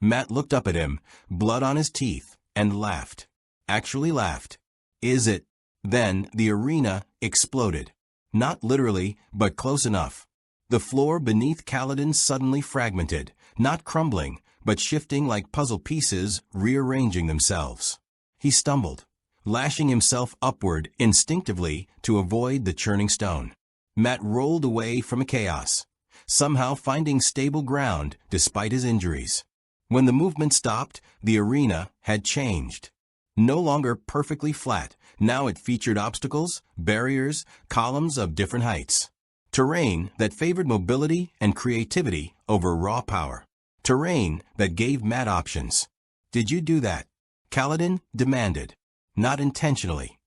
Matt looked up at him, blood on his teeth, and laughed. Actually laughed. Is it? Then the arena exploded. Not literally, but close enough. The floor beneath Kaladin suddenly fragmented, not crumbling, but shifting like puzzle pieces, rearranging themselves. He stumbled, lashing himself upward instinctively to avoid the churning stone. Matt rolled away from a chaos, somehow finding stable ground despite his injuries. When the movement stopped, the arena had changed. No longer perfectly flat, now it featured obstacles, barriers, columns of different heights. Terrain that favored mobility and creativity over raw power. Terrain that gave Matt options. Did you do that? Kaladin demanded. Not intentionally.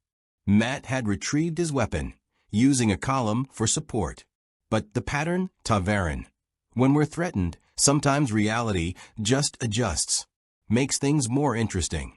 Matt had retrieved his weapon, using a column for support. But the pattern, Ta'veren. When we're threatened, sometimes reality just adjusts. Makes things more interesting.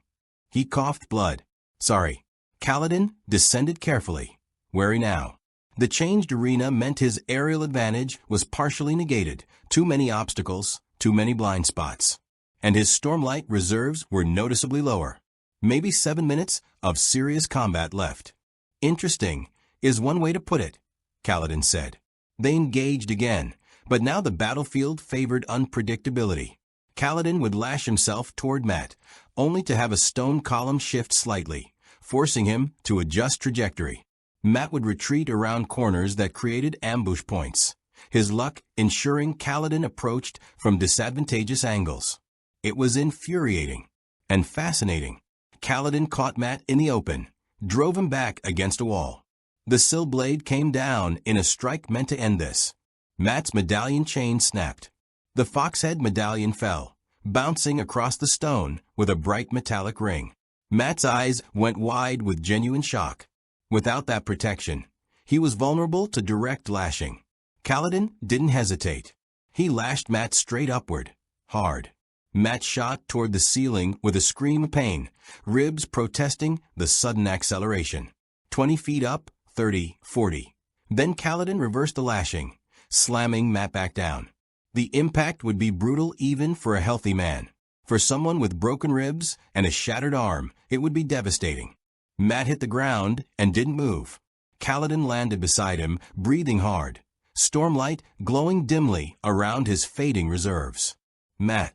He coughed blood. Sorry. Kaladin descended carefully. Wary now. The changed arena meant his aerial advantage was partially negated. Too many obstacles, too many blind spots. And his Stormlight reserves were noticeably lower. Maybe 7 minutes of serious combat left. Interesting is one way to put it, Kaladin said. They engaged again, but now the battlefield favored unpredictability. Kaladin would lash himself toward Matt, only to have a stone column shift slightly, forcing him to adjust trajectory. Matt would retreat around corners that created ambush points, his luck ensuring Kaladin approached from disadvantageous angles. It was infuriating and fascinating. Kaladin caught Matt in the open, drove him back against a wall. The sill blade came down in a strike meant to end this. Matt's medallion chain snapped. The foxhead medallion fell, bouncing across the stone with a bright metallic ring. Matt's eyes went wide with genuine shock. Without that protection, he was vulnerable to direct lashing. Kaladin didn't hesitate. He lashed Matt straight upward, hard. Matt shot toward the ceiling with a scream of pain, ribs protesting the sudden acceleration. 20 feet up, 30, 40. Then Kaladin reversed the lashing, slamming Matt back down. The impact would be brutal even for a healthy man. For someone with broken ribs and a shattered arm, it would be devastating. Matt hit the ground and didn't move. Kaladin landed beside him, breathing hard, Stormlight glowing dimly around his fading reserves. Matt.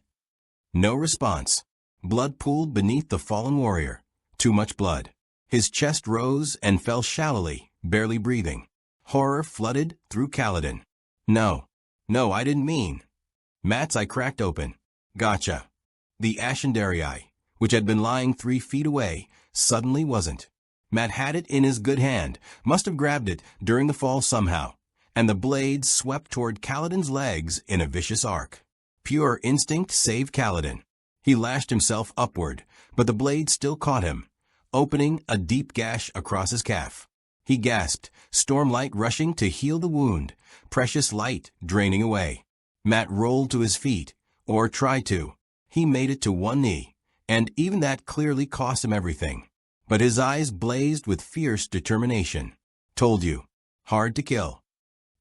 No response. Blood pooled beneath the fallen warrior. Too much blood. His chest rose and fell shallowly, barely breathing. Horror flooded through Kaladin. No, I didn't mean. Matt's eye cracked open. Gotcha. The ashen Darii, which had been lying 3 feet away, suddenly wasn't. Matt had it in his good hand, must have grabbed it during the fall somehow, and the blade swept toward Kaladin's legs in a vicious arc. Pure instinct saved Kaladin. He lashed himself upward, but the blade still caught him, opening a deep gash across his calf. He gasped, Stormlight rushing to heal the wound, precious light draining away. Matt rolled to his feet, or tried to. He made it to one knee, and even that clearly cost him everything. But his eyes blazed with fierce determination. Told you. Hard to kill.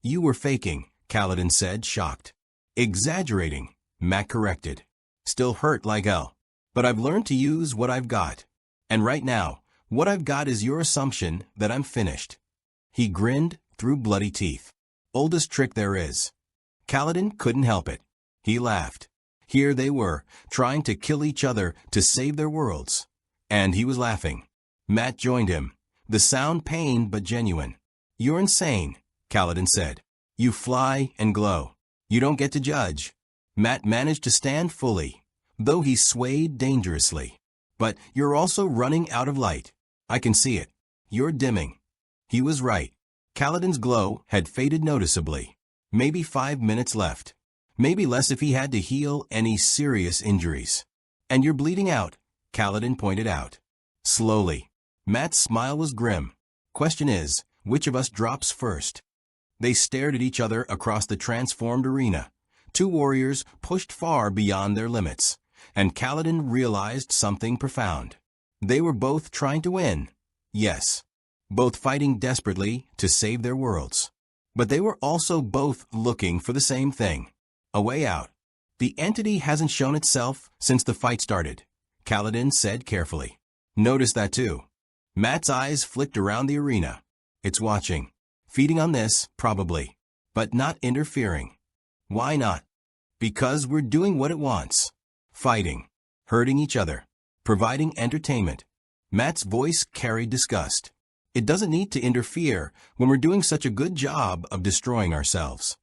You were faking, Kaladin said, shocked. Exaggerating, Matt corrected. Still hurt like hell. But I've learned to use what I've got. And right now, what I've got is your assumption that I'm finished. He grinned through bloody teeth. Oldest trick there is. Kaladin couldn't help it. He laughed. Here they were, trying to kill each other to save their worlds. And he was laughing. Matt joined him, The sound pain but genuine. You're insane, Kaladin said. You fly and glow. You don't get to judge. Matt managed to stand fully, though he swayed dangerously. But you're also running out of light. I can see it. You're dimming. He was right. Kaladin's glow had faded noticeably. Maybe 5 minutes left. Maybe less if he had to heal any serious injuries. And you're bleeding out, Kaladin pointed out. Slowly. Matt's smile was grim. Question is, which of us drops first? They stared at each other across the transformed arena. Two warriors pushed far beyond their limits. And Kaladin realized something profound. They were both trying to win. Yes. Both fighting desperately to save their worlds. But they were also both looking for the same thing. A way out. The entity hasn't shown itself since the fight started, Kaladin said carefully. Notice that too. Matt's eyes flicked around the arena. It's watching. Feeding on this, probably. But not interfering. Why not? Because we're doing what it wants. Fighting. Hurting each other. Providing entertainment. Matt's voice carried disgust. It doesn't need to interfere when we're doing such a good job of destroying ourselves.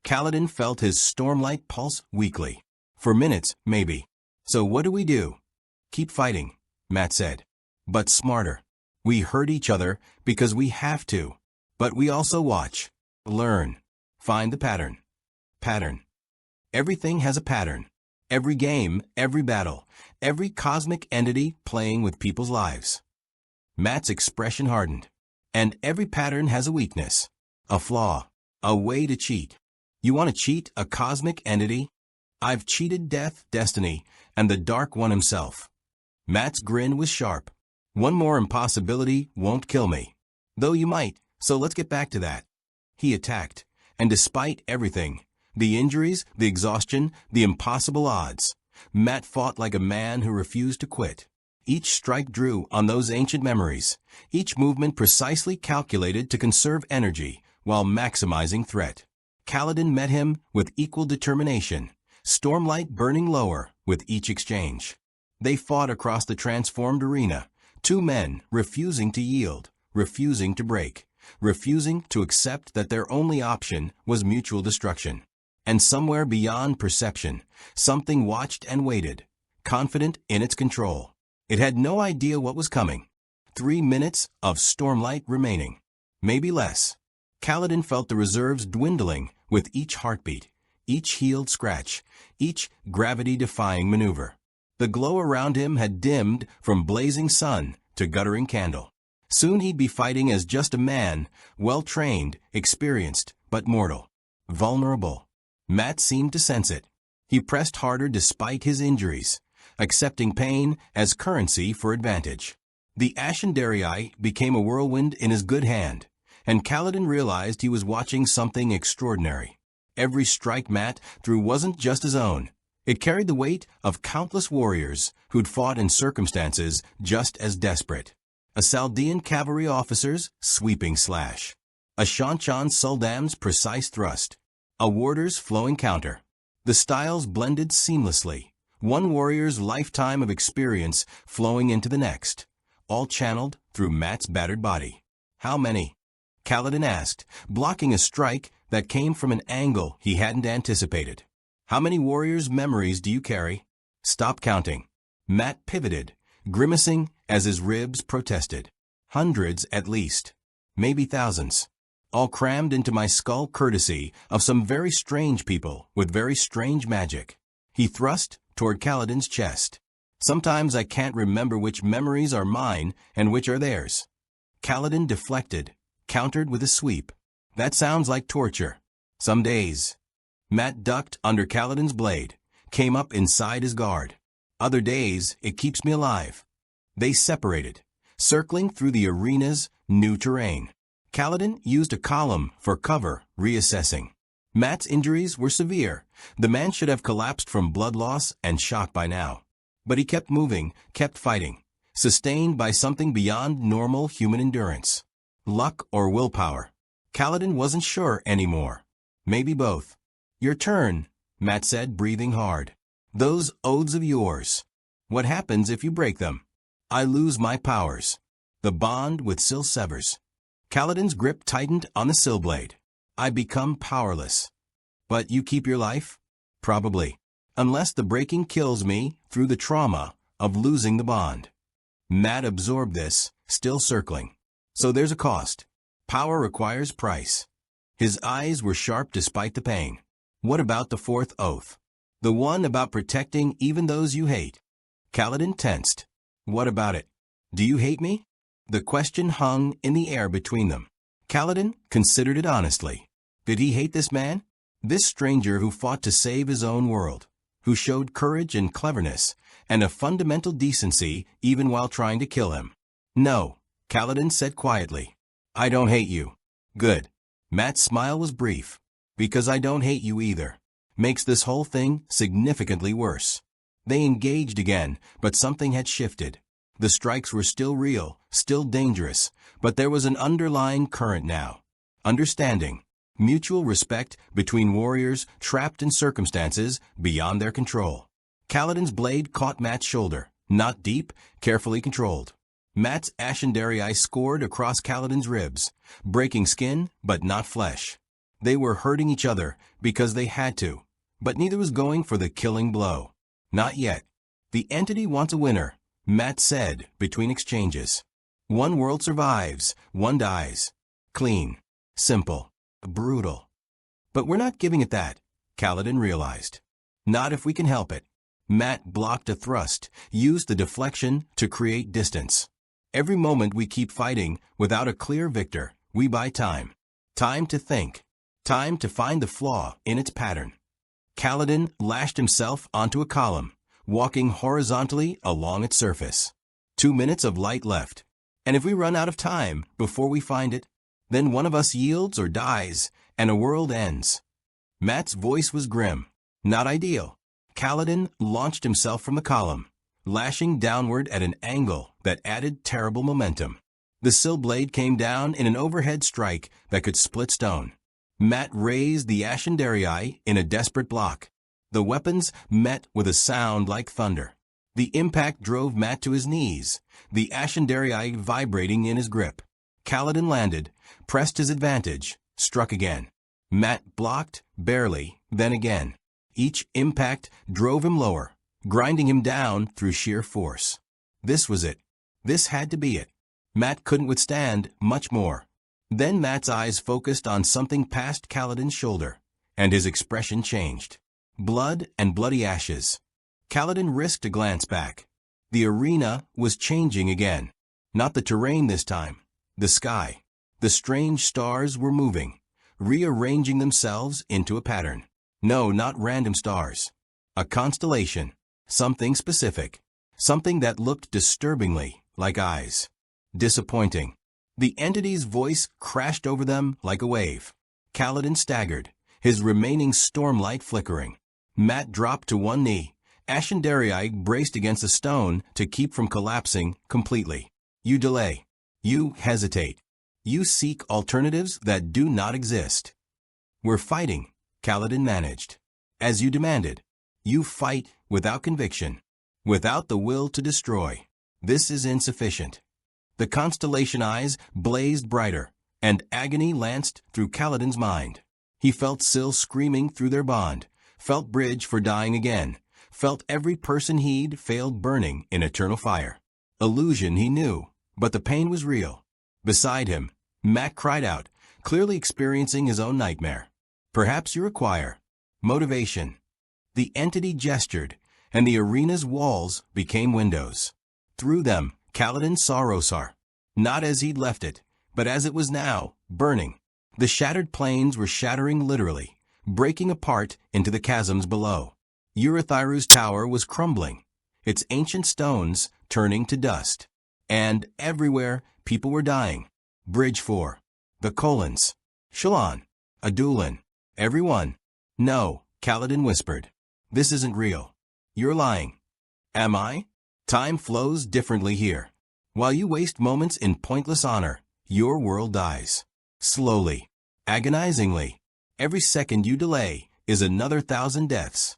Kaladin felt his stormlight pulse weakly. For minutes, maybe. So what do? Keep fighting, Matt said. But smarter. We hurt each other because we have to. But we also watch. Learn. Find the pattern. Pattern. Everything has a pattern. Every game, every battle, every cosmic entity playing with people's lives. Matt's expression hardened. And every pattern has a weakness. A flaw. A way to cheat. You want to cheat a cosmic entity? I've cheated death, destiny, and the Dark One himself. Matt's grin was sharp. One more impossibility won't kill me. Though you might, so let's get back to that. He attacked, and despite everything, the injuries, the exhaustion, the impossible odds, Matt fought like a man who refused to quit. Each strike drew on those ancient memories, each movement precisely calculated to conserve energy while maximizing threat. Kaladin met him with equal determination, stormlight burning lower with each exchange. They fought across the transformed arena, two men refusing to yield, refusing to break, refusing to accept that their only option was mutual destruction. And somewhere beyond perception, something watched and waited, confident in its control. It had no idea what was coming. 3 minutes of stormlight remaining. Maybe less. Kaladin felt the reserves dwindling with each heartbeat, each healed scratch, each gravity-defying maneuver. The glow around him had dimmed from blazing sun to guttering candle. Soon he'd be fighting as just a man, well-trained, experienced, but mortal. Vulnerable. Matt seemed to sense it. He pressed harder despite his injuries, accepting pain as currency for advantage. The Ascendarii became a whirlwind in his good hand, and Kaladin realized he was watching something extraordinary. Every strike Matt threw wasn't just his own. It carried the weight of countless warriors who'd fought in circumstances just as desperate. A Saldean cavalry officer's sweeping slash. A Shanchan Suldam's precise thrust. A warder's flowing counter. The styles blended seamlessly, one warrior's lifetime of experience flowing into the next, all channeled through Matt's battered body. How many? Kaladin asked, blocking a strike that came from an angle he hadn't anticipated. How many warriors' memories do you carry? Stop counting. Matt pivoted, grimacing as his ribs protested. Hundreds at least. Maybe thousands. All crammed into my skull courtesy of some very strange people with very strange magic. He thrust toward Kaladin's chest. Sometimes I can't remember which memories are mine and which are theirs. Kaladin deflected, countered with a sweep. That sounds like torture. Some days. Matt ducked under Kaladin's blade, came up inside his guard. Other days, it keeps me alive. They separated, circling through the arena's new terrain. Kaladin used a column for cover, reassessing. Matt's injuries were severe. The man should have collapsed from blood loss and shock by now. But he kept moving, kept fighting, sustained by something beyond normal human endurance. Luck or willpower. Kaladin wasn't sure anymore. Maybe both. Your turn, Matt said, breathing hard. Those oaths of yours. What happens if you break them? I lose my powers. The bond with Syl severs. Kaladin's grip tightened on the Syl blade. I become powerless. But you keep your life? Probably. Unless the breaking kills me through the trauma of losing the bond. Matt absorbed this, still circling. So there's a cost. Power requires price. His eyes were sharp despite the pain. What about the fourth oath? The one about protecting even those you hate. Kaladin tensed. What about it? Do you hate me? The question hung in the air between them. Kaladin considered it honestly. Did he hate this man? This stranger who fought to save his own world, who showed courage and cleverness, and a fundamental decency even while trying to kill him. No, Kaladin said quietly. I don't hate you. Good. Matt's smile was brief. Because I don't hate you either. Makes this whole thing significantly worse. They engaged again, but something had shifted. The strikes were still real, still dangerous, but there was an underlying current now. Understanding. Mutual respect between warriors trapped in circumstances beyond their control. Kaladin's blade caught Matt's shoulder, not deep, carefully controlled. Matt's Ashendarii scored across Kaladin's ribs, breaking skin but not flesh. They were hurting each other because they had to, but neither was going for the killing blow. Not yet. The entity wants a winner, Matt said between exchanges. One world survives, one dies. Clean. Simple. Brutal. But we're not giving it that, Kaladin realized. Not if we can help it. Matt blocked a thrust, used the deflection to create distance. Every moment we keep fighting without a clear victor, we buy time. Time to think. Time to find the flaw in its pattern. Kaladin lashed himself onto a column, walking horizontally along its surface. 2 minutes of light left. And if we run out of time before we find it, then one of us yields or dies, and a world ends. Matt's voice was grim. Not ideal. Kaladin launched himself from the column, lashing downward at an angle that added terrible momentum. The Syl blade came down in an overhead strike that could split stone. Matt raised the Ashendarii in a desperate block. The weapons met with a sound like thunder. The impact drove Matt to his knees, the Ashendarii vibrating in his grip. Kaladin landed, pressed his advantage, struck again. Matt blocked, barely, then again. Each impact drove him lower, grinding him down through sheer force. This was it. This had to be it. Matt couldn't withstand much more. Then Matt's eyes focused on something past Kaladin's shoulder, and his expression changed. Blood and bloody ashes. Kaladin risked a glance back. The arena was changing again. Not the terrain this time. The sky. The strange stars were moving, rearranging themselves into a pattern. No, not random stars. A constellation. Something specific. Something that looked disturbingly like eyes. Disappointing. The entity's voice crashed over them like a wave. Kaladin staggered, his remaining stormlight flickering. Matt dropped to one knee. Ashendarii braced against a stone to keep from collapsing completely. You delay. You hesitate. You seek alternatives that do not exist. We're fighting, Kaladin managed. As you demanded. You fight without conviction. Without the will to destroy. This is insufficient. The constellation eyes blazed brighter, and agony lanced through Kaladin's mind. He felt Syl screaming through their bond, felt Bridge for dying again, felt every person he'd failed burning in eternal fire. Illusion he knew, but the pain was real. Beside him, Matt cried out, clearly experiencing his own nightmare. Perhaps you require motivation. The entity gestured, and the arena's walls became windows. Through them, Kaladin saw Rosar, not as he'd left it, but as it was now, burning. The shattered plains were shattering literally, breaking apart into the chasms below. Urithiru's tower was crumbling, its ancient stones turning to dust. And everywhere, people were dying. Bridge 4. The Colons. Shalon. Adulin. Everyone. No, Kaladin whispered. This isn't real. You're lying. Am I? Time flows differently here. While you waste moments in pointless honor, your world dies. Slowly. Agonizingly. Every second you delay is another 1,000 deaths.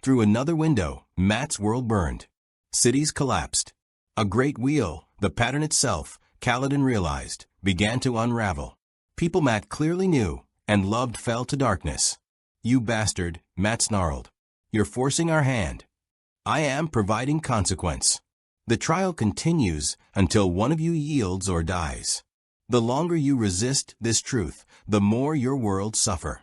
Through another window, Matt's world burned. Cities collapsed. A great wheel, the pattern itself, Kaladin realized, began to unravel. People Matt clearly knew and loved fell to darkness. "You bastard," Matt snarled. "You're forcing our hand. I am providing consequence. The trial continues until one of you yields or dies. The longer you resist this truth, the more your worlds suffer."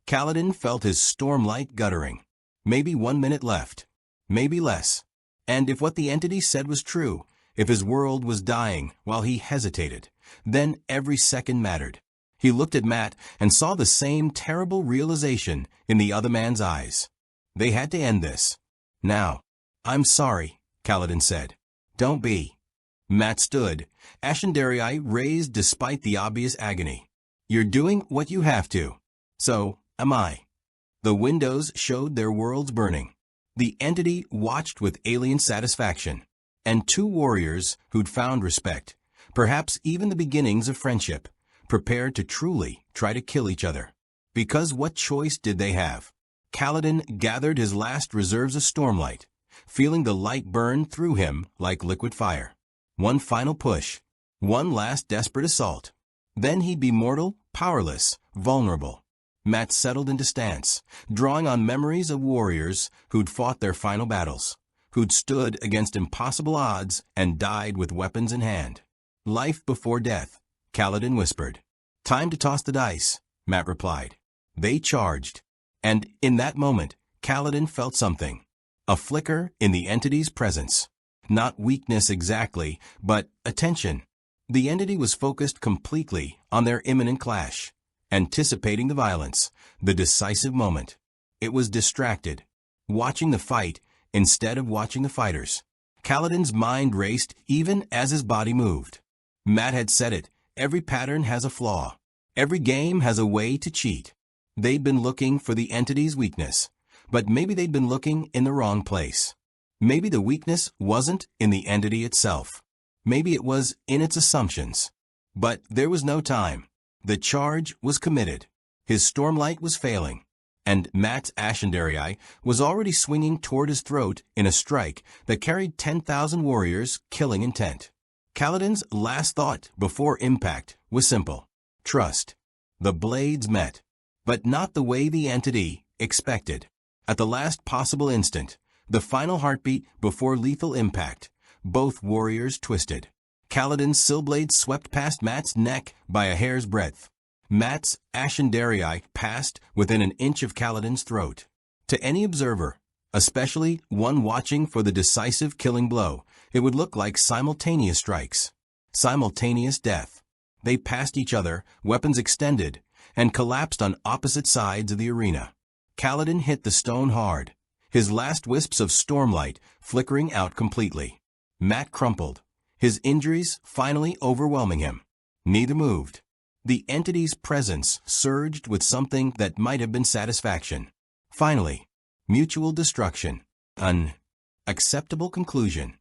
Kaladin felt his stormlight guttering. Maybe 1 minute left. Maybe less. And if what the entity said was true, if his world was dying while he hesitated, then every second mattered. He looked at Matt and saw the same terrible realization in the other man's eyes. They had to end this. Now. "I'm sorry," Kaladin said. "Don't be." Matt stood, Ashendarii raised despite the obvious agony. "You're doing what you have to. So am I." The windows showed their worlds burning. The entity watched with alien satisfaction. And two warriors who'd found respect, perhaps even the beginnings of friendship, prepared to truly try to kill each other. Because what choice did they have? Kaladin gathered his last reserves of stormlight, feeling the light burn through him like liquid fire. One final push. One last desperate assault. Then he'd be mortal, powerless, vulnerable. Matt settled into stance, drawing on memories of warriors who'd fought their final battles, who'd stood against impossible odds and died with weapons in hand. "Life before death," Kaladin whispered. "Time to toss the dice," Matt replied. They charged. And in that moment, Kaladin felt something. A flicker in the entity's presence. Not weakness exactly, but attention. The entity was focused completely on their imminent clash, anticipating the violence, the decisive moment. It was distracted, watching the fight instead of watching the fighters. Kaladin's mind raced even as his body moved. Matt had said it, every pattern has a flaw. Every game has a way to cheat. They'd been looking for the entity's weakness, but maybe they'd been looking in the wrong place. Maybe the weakness wasn't in the entity itself. Maybe it was in its assumptions. But there was no time. The charge was committed. His stormlight was failing, and Matt's Ashendarii was already swinging toward his throat in a strike that carried 10,000 warriors' killing intent. Kaladin's last thought before impact was simple. Trust. The blades met, but not the way the entity expected. At the last possible instant, the final heartbeat before lethal impact, both warriors twisted. Kaladin's Sillblade swept past Matt's neck by a hair's breadth. Matt's Ashendarii passed within an inch of Kaladin's throat. To any observer, especially one watching for the decisive killing blow, it would look like simultaneous strikes. Simultaneous death. They passed each other, weapons extended, and collapsed on opposite sides of the arena. Kaladin hit the stone hard, his last wisps of stormlight flickering out completely. Matt crumpled, his injuries finally overwhelming him. Neither moved. The entity's presence surged with something that might have been satisfaction. Finally, mutual destruction. An acceptable conclusion.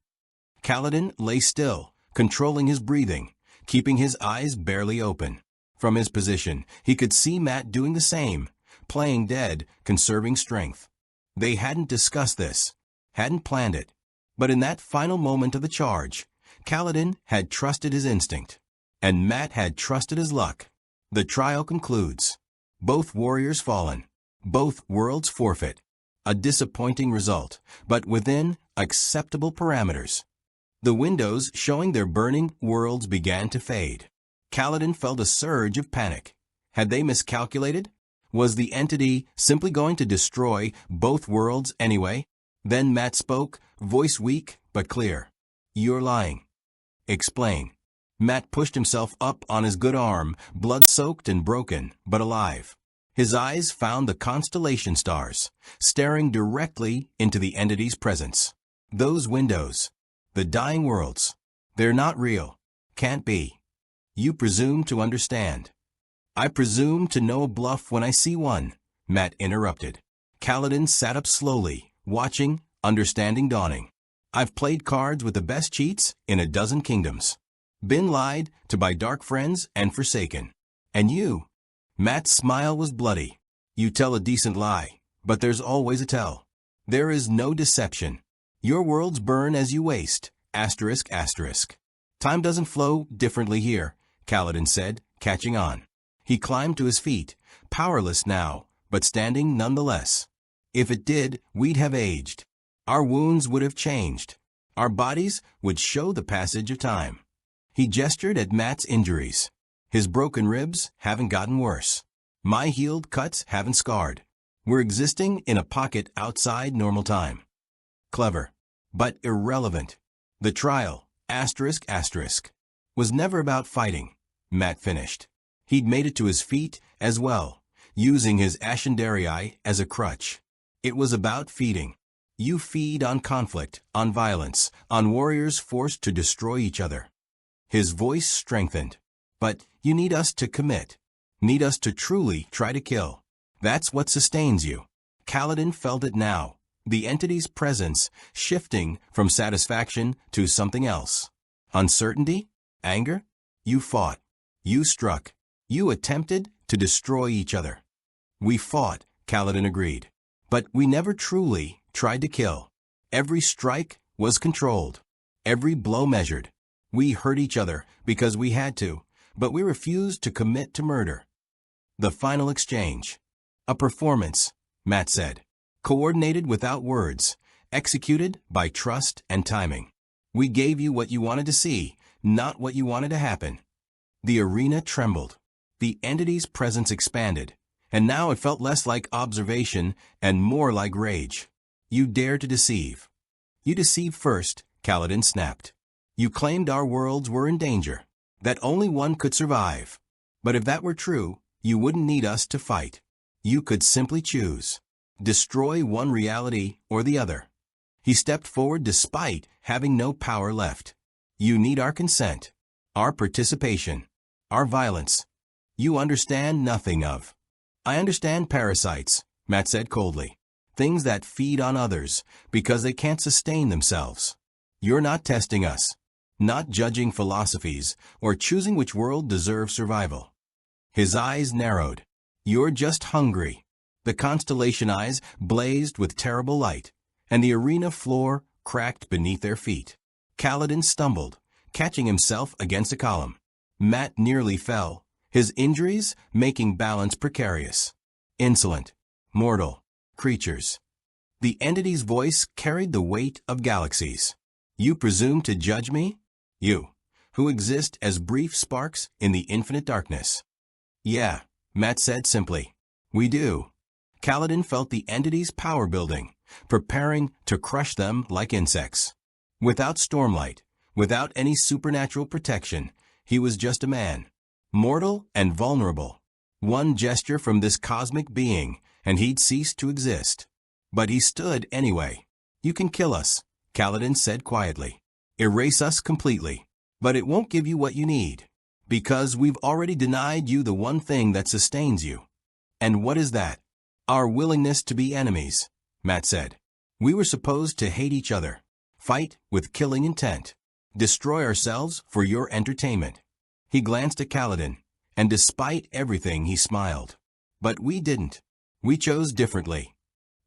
Kaladin lay still, controlling his breathing, keeping his eyes barely open. From his position, he could see Matt doing the same, playing dead, conserving strength. They hadn't discussed this, hadn't planned it. But in that final moment of the charge, Kaladin had trusted his instinct, and Matt had trusted his luck. The trial concludes. Both warriors fallen, both worlds forfeit. A disappointing result, but within acceptable parameters. The windows showing their burning worlds began to fade. Kaladin felt a surge of panic. Had they miscalculated? Was the entity simply going to destroy both worlds anyway? Then Matt spoke, voice weak but clear. "You're lying. Explain." Matt pushed himself up on his good arm, blood-soaked and broken, but alive. His eyes found the constellation stars, staring directly into the entity's presence. Those windows. The dying worlds. They're not real. Can't be. You presume to understand. "I presume to know a bluff when I see one," Matt interrupted. Kaladin sat up slowly, watching, understanding dawning. "I've played cards with the best cheats in a dozen kingdoms. Been lied to by dark friends and forsaken. And you?" Matt's smile was bloody. "You tell a decent lie, but there's always a tell. There is no deception. Your worlds burn as you waste, ***. Time doesn't flow differently here, Kaladin said, catching on. He climbed to his feet, powerless now, but standing nonetheless. If it did, we'd have aged. Our wounds would have changed. Our bodies would show the passage of time. He gestured at Matt's injuries. His broken ribs haven't gotten worse. My healed cuts haven't scarred. We're existing in a pocket outside normal time. Clever, but irrelevant. The trial, ***, was never about fighting, Matt finished. He'd made it to his feet as well, using his Ascendarii as a crutch. It was about feeding. You feed on conflict, on violence, on warriors forced to destroy each other. His voice strengthened. But you need us to commit. Need us to truly try to kill. That's what sustains you. Kaladin felt it now, the entity's presence shifting from satisfaction to something else. Uncertainty? Anger? You fought. You struck. You attempted to destroy each other. We fought, Kaladin agreed. But we never truly tried to kill. Every strike was controlled. Every blow measured. We hurt each other because we had to, but we refused to commit to murder. The final exchange. A performance, Matt said. Coordinated without words, executed by trust and timing. We gave you what you wanted to see, not what you wanted to happen. The arena trembled. The entity's presence expanded, and now it felt less like observation and more like rage. You dare to deceive. You deceived first, Kaladin snapped. You claimed our worlds were in danger, that only one could survive. But if that were true, you wouldn't need us to fight. You could simply choose. Destroy one reality or the other. He stepped forward despite having no power left. You need our consent, our participation, our violence. You understand nothing of. I understand parasites, Matt said coldly. Things that feed on others because they can't sustain themselves. You're not testing us. Not judging philosophies or choosing which world deserves survival. His eyes narrowed. You're just hungry. The constellation eyes blazed with terrible light, and the arena floor cracked beneath their feet. Kaladin stumbled, catching himself against a column. Matt nearly fell, his injuries making balance precarious. Insolent, mortal creatures. The entity's voice carried the weight of galaxies. You presume to judge me? You, who exist as brief sparks in the infinite darkness. Yeah, Matt said simply. We do. Kaladin felt the entity's power building, preparing to crush them like insects. Without stormlight, without any supernatural protection, he was just a man. Mortal and vulnerable. One gesture from this cosmic being, and he'd cease to exist. But he stood anyway. You can kill us, Kaladin said quietly. Erase us completely. But it won't give you what you need. Because we've already denied you the one thing that sustains you. And what is that? Our willingness to be enemies, Matt said. We were supposed to hate each other. Fight with killing intent. Destroy ourselves for your entertainment. He glanced at Kaladin, and despite everything he smiled. But we didn't. We chose differently.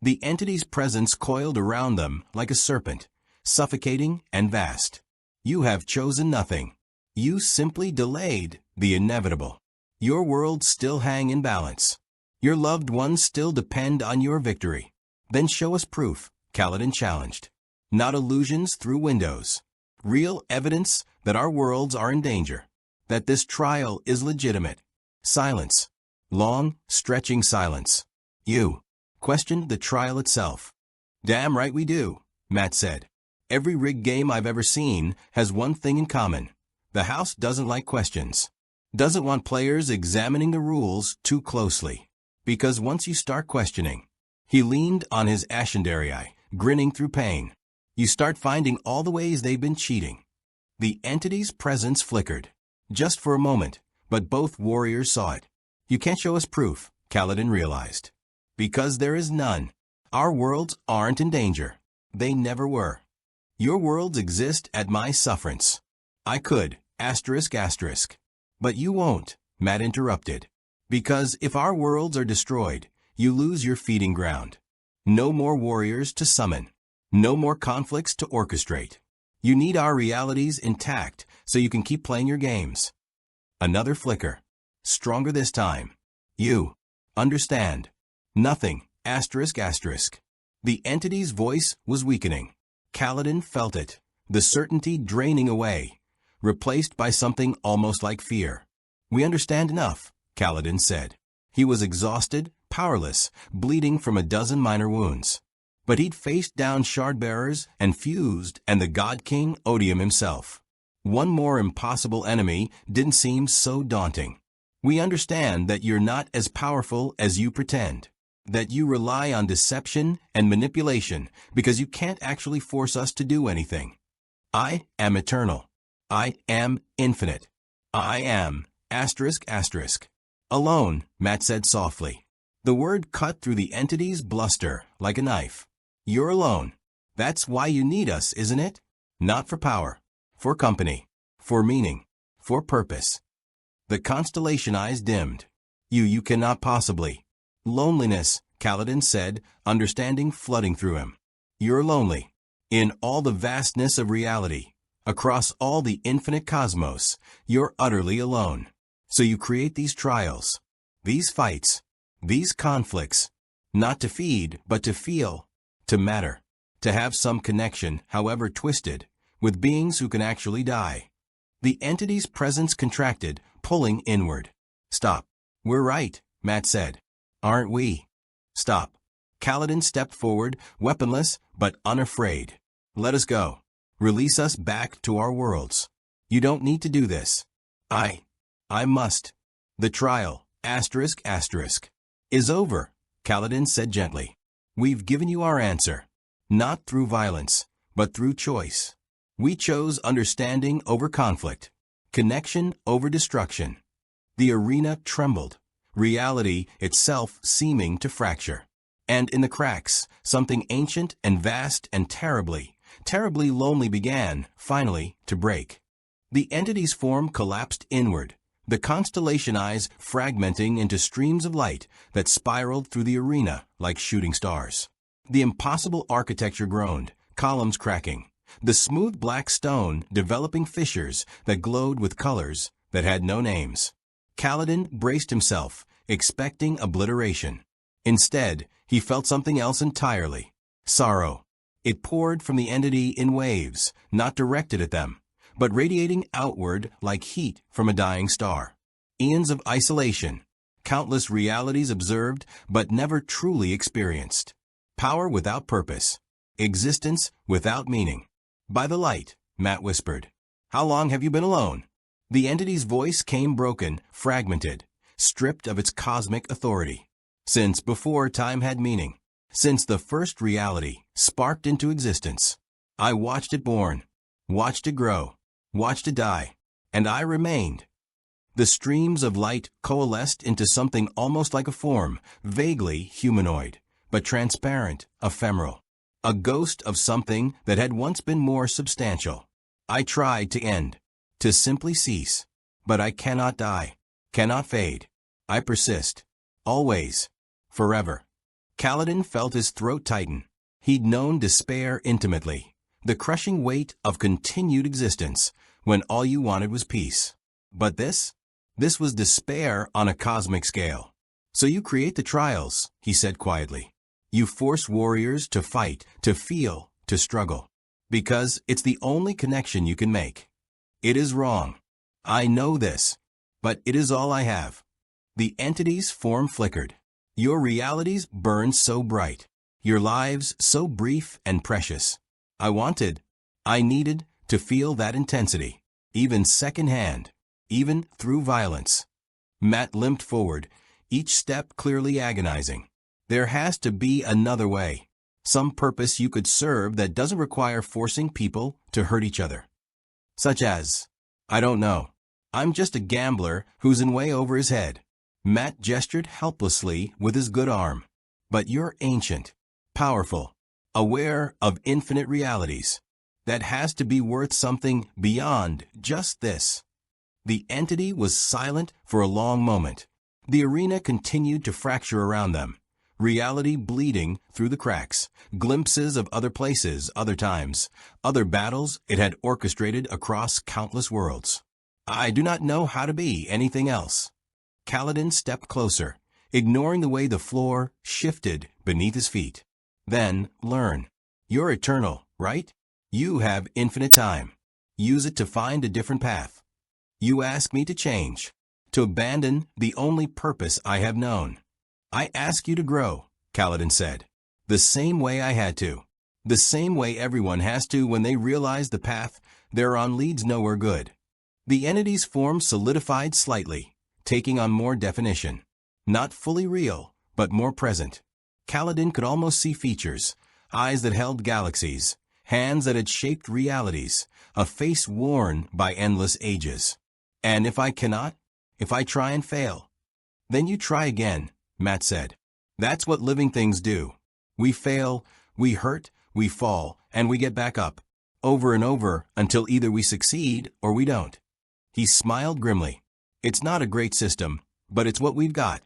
The entity's presence coiled around them like a serpent, suffocating and vast. You have chosen nothing. You simply delayed the inevitable. Your worlds still hang in balance. Your loved ones still depend on your victory. Then show us proof, Kaladin challenged. Not illusions through windows. Real evidence that our worlds are in danger. That this trial is legitimate. Silence. Long, stretching silence. You questioned the trial itself. Damn right we do, Matt said. Every rigged game I've ever seen has one thing in common. The house doesn't like questions. Doesn't want players examining the rules too closely. Because once you start questioning, he leaned on his Ascendarii, grinning through pain. You start finding all the ways they've been cheating. The entity's presence flickered. Just for a moment, but both warriors saw it. You can't show us proof, Kaladin realized. Because there is none. Our worlds aren't in danger. They never were. Your worlds exist at my sufferance. I could, ***. But you won't, Matt interrupted. Because if our worlds are destroyed, you lose your feeding ground. No more warriors to summon. No more conflicts to orchestrate. You need our realities intact so you can keep playing your games. Another flicker. Stronger this time. You understand nothing. Asterisk asterisk. The entity's voice was weakening. Kaladin felt it, the certainty draining away, replaced by something almost like fear. We understand enough, Kaladin said. He was exhausted, powerless, bleeding from a dozen minor wounds. But he'd faced down shard-bearers and fused and the God King Odium himself. One more impossible enemy didn't seem so daunting. We understand that you're not as powerful as you pretend, that you rely on deception and manipulation because you can't actually force us to do anything. I am eternal. I am infinite. I am asterisk asterisk. Alone, Matt said softly. The word cut through the entity's bluster like a knife. You're alone. That's why you need us, isn't it? Not for power, for company, for meaning, for purpose. The constellation eyes dimmed. You cannot possibly. Loneliness, Kaladin said, understanding flooding through him. You're lonely. In all the vastness of reality, across all the infinite cosmos, you're utterly alone. So you create these trials, these fights, these conflicts, not to feed, but to feel, to matter, to have some connection, however twisted, with beings who can actually die. The entity's presence contracted, pulling inward. Stop. We're right, Matt said. Aren't we? Stop. Kaladin stepped forward, weaponless but unafraid. Let us go. Release us back to our worlds. You don't need to do this. I must. The trial, asterisk asterisk, is over, Kaladin said gently. We've given you our answer. Not through violence, but through choice. We chose understanding over conflict, connection over destruction. The arena trembled, reality itself seeming to fracture. And in the cracks, something ancient and vast and terribly lonely began, finally, to break. The entity's form collapsed inward, the constellation eyes fragmenting into streams of light that spiraled through the arena like shooting stars. The impossible architecture groaned, columns cracking, the smooth black stone developing fissures that glowed with colors that had no names. Kaladin braced himself, expecting obliteration. Instead, he felt something else entirely. Sorrow. It poured from the entity in waves, not directed at them, but radiating outward like heat from a dying star. Eons of isolation, countless realities observed but never truly experienced. Power without purpose, existence without meaning. By the light, Matt whispered. How long have you been alone? The entity's voice came broken, fragmented, stripped of its cosmic authority. Since before time had meaning, since the first reality sparked into existence. I watched it born, watched it grow, watched it die, and I remained. The streams of light coalesced into something almost like a form, vaguely humanoid, but transparent, ephemeral. A ghost of something that had once been more substantial. I tried to end, to simply cease, but I cannot die, cannot fade. I persist, always, forever. Kaladin felt his throat tighten. He'd known despair intimately, the crushing weight of continued existence, when all you wanted was peace. But this was despair on a cosmic scale. So you create the trials, he said quietly. You force warriors to fight, to feel, to struggle. Because it's the only connection you can make. It is wrong. I know this. But it is all I have. The entity's form flickered. Your realities burned so bright. Your lives so brief and precious. I needed to feel that intensity. Even secondhand. Even through violence. Matt limped forward, each step clearly agonizing. There has to be another way. Some purpose you could serve that doesn't require forcing people to hurt each other. Such as, I don't know. I'm just a gambler who's in way over his head. Matt gestured helplessly with his good arm. But you're ancient, powerful, aware of infinite realities. That has to be worth something beyond just this. The entity was silent for a long moment. The arena continued to fracture around them, reality bleeding through the cracks, glimpses of other places, other times, other battles it had orchestrated across countless worlds. I do not know how to be anything else. Kaladin stepped closer, ignoring the way the floor shifted beneath his feet. Then, learn. You're eternal, right? You have infinite time. Use it to find a different path. You ask me to change, to abandon the only purpose I have known. I ask you to grow, Kaladin said. The same way I had to. The same way everyone has to when they realize the path they're on leads nowhere good. The entity's form solidified slightly, taking on more definition. Not fully real, but more present. Kaladin could almost see features, eyes that held galaxies, hands that had shaped realities, a face worn by endless ages. And if I cannot, if I try and fail, then you try again, Matt said. That's what living things do. We fail, we hurt, we fall, and we get back up, over and over until either we succeed or we don't. He smiled grimly. It's not a great system, but it's what we've got.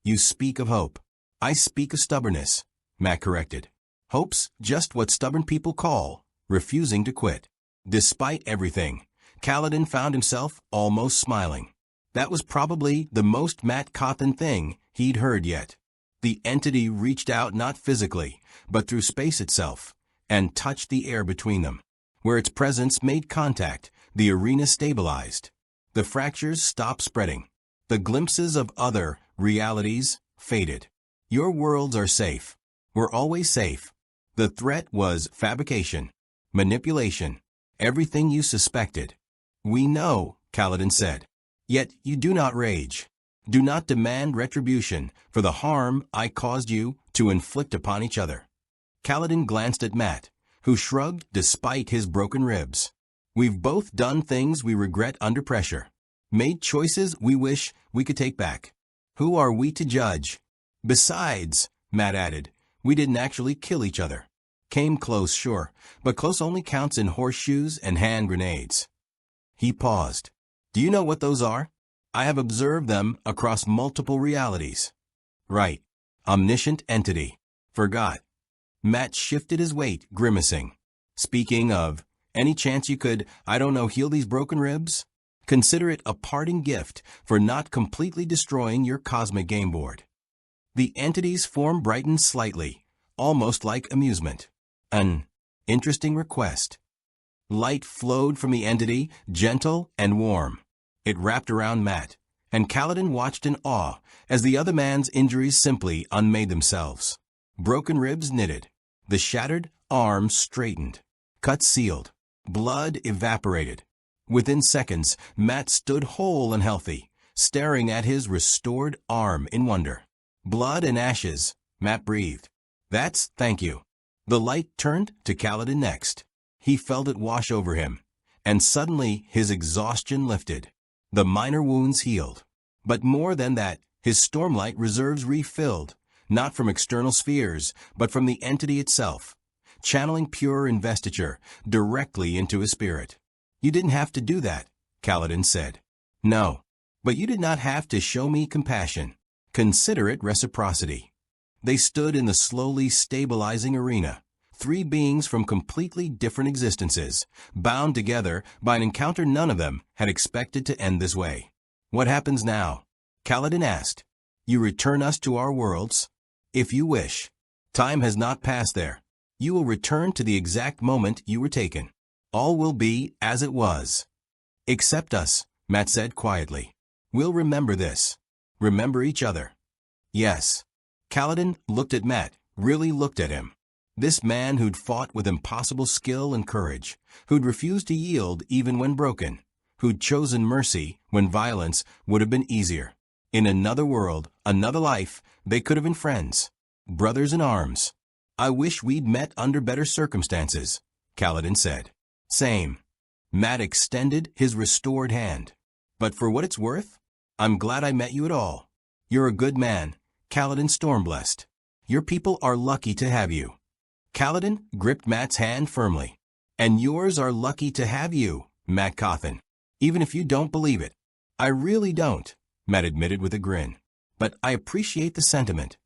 You speak of hope. I speak of stubbornness, Matt corrected. Hope's just what stubborn people call refusing to quit. Despite everything, Kaladin found himself almost smiling. That was probably the most Matt Cauthon thing he'd heard yet. The entity reached out not physically, but through space itself, and touched the air between them. Where its presence made contact, the arena stabilized. The fractures stopped spreading. The glimpses of other realities faded. Your worlds are safe. We're always safe. The threat was fabrication, manipulation, everything you suspected. We know, Kaladin said. Yet you do not rage. Do not demand retribution for the harm I caused you to inflict upon each other. Kaladin glanced at Matt, who shrugged despite his broken ribs. We've both done things we regret under pressure. Made choices we wish we could take back. Who are we to judge? Besides, Matt added, we didn't actually kill each other. Came close, sure, but close only counts in horseshoes and hand grenades. He paused. Do you know what those are? I have observed them across multiple realities. Right. Omniscient entity. Forgot. Matt shifted his weight, grimacing. Speaking of, any chance you could, I don't know, heal these broken ribs? Consider it a parting gift for not completely destroying your cosmic game board. The entity's form brightened slightly, almost like amusement. An interesting request. Light flowed from the entity, gentle and warm. It wrapped around Matt, and Kaladin watched in awe as the other man's injuries simply unmade themselves. Broken ribs knitted. The shattered arms straightened. Cuts sealed. Blood evaporated. Within seconds, Matt stood whole and healthy, staring at his restored arm in wonder. Blood and ashes, Matt breathed. That's thank you. The light turned to Kaladin next. He felt it wash over him, and suddenly his exhaustion lifted. The minor wounds healed. But more than that, his stormlight reserves refilled, not from external spheres, but from the entity itself, channeling pure investiture directly into his spirit. You didn't have to do that, Kaladin said. No, but you did not have to show me compassion. Consider it reciprocity. They stood in the slowly stabilizing arena, three beings from completely different existences, bound together by an encounter none of them had expected to end this way. What happens now? Kaladin asked. You return us to our worlds? If you wish. Time has not passed there. You will return to the exact moment you were taken. All will be as it was. Accept us, Matt said quietly. We'll remember this. Remember each other. Yes. Kaladin looked at Matt, really looked at him. This man who'd fought with impossible skill and courage, who'd refused to yield even when broken, who'd chosen mercy when violence would have been easier. In another world, another life, they could have been friends, brothers in arms. I wish we'd met under better circumstances, Kaladin said. Same. Matt extended his restored hand. But for what it's worth, I'm glad I met you at all. You're a good man, Kaladin Stormblessed. Your people are lucky to have you. Kaladin gripped Matt's hand firmly. And yours are lucky to have you, Matt Cauthon. Even if you don't believe it. I really don't, Matt admitted with a grin. But I appreciate the sentiment.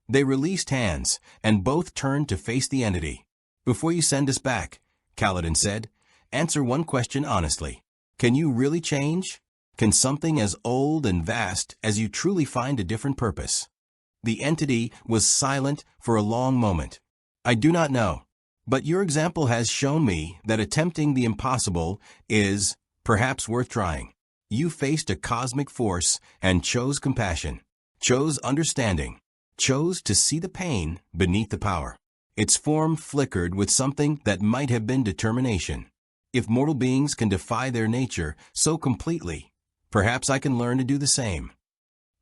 They released hands, and both turned to face the entity. "Before you send us back," Kaladin said, "answer one question honestly. Can you really change? Can something as old and vast as you truly find a different purpose?" The entity was silent for a long moment. "I do not know. But your example has shown me that attempting the impossible is, perhaps, worth trying. You faced a cosmic force and chose compassion, chose understanding, chose to see the pain beneath the power. Its form flickered with something that might have been determination. If mortal beings can defy their nature so completely, perhaps I can learn to do the same."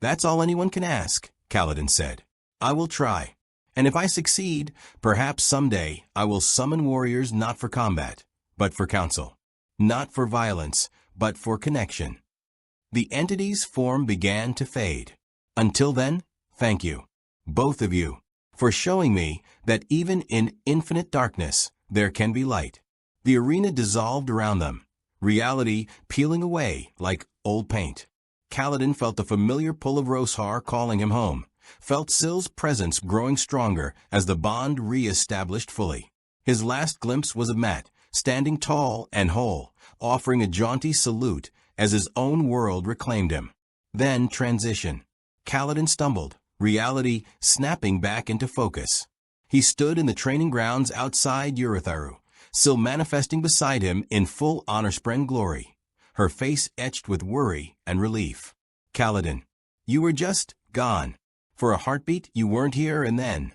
"That's all anyone can ask," Kaladin said. "I will try. And if I succeed, perhaps someday I will summon warriors not for combat, but for counsel. Not for violence, but for connection." The entity's form began to fade. "Until then, thank you, both of you, for showing me that even in infinite darkness, there can be light." The arena dissolved around them, reality peeling away like old paint. Kaladin felt the familiar pull of Roshar calling him home, felt Syl's presence growing stronger as the bond re-established fully. His last glimpse was of Mat, standing tall and whole, offering a jaunty salute as his own world reclaimed him. Then transition. Kaladin stumbled, reality snapping back into focus. He stood in the training grounds outside Uritharu, Syl manifesting beside him in full Honor-Spren glory, her face etched with worry and relief. "Kaladin, you were just gone. For a heartbeat, you weren't here, and then—"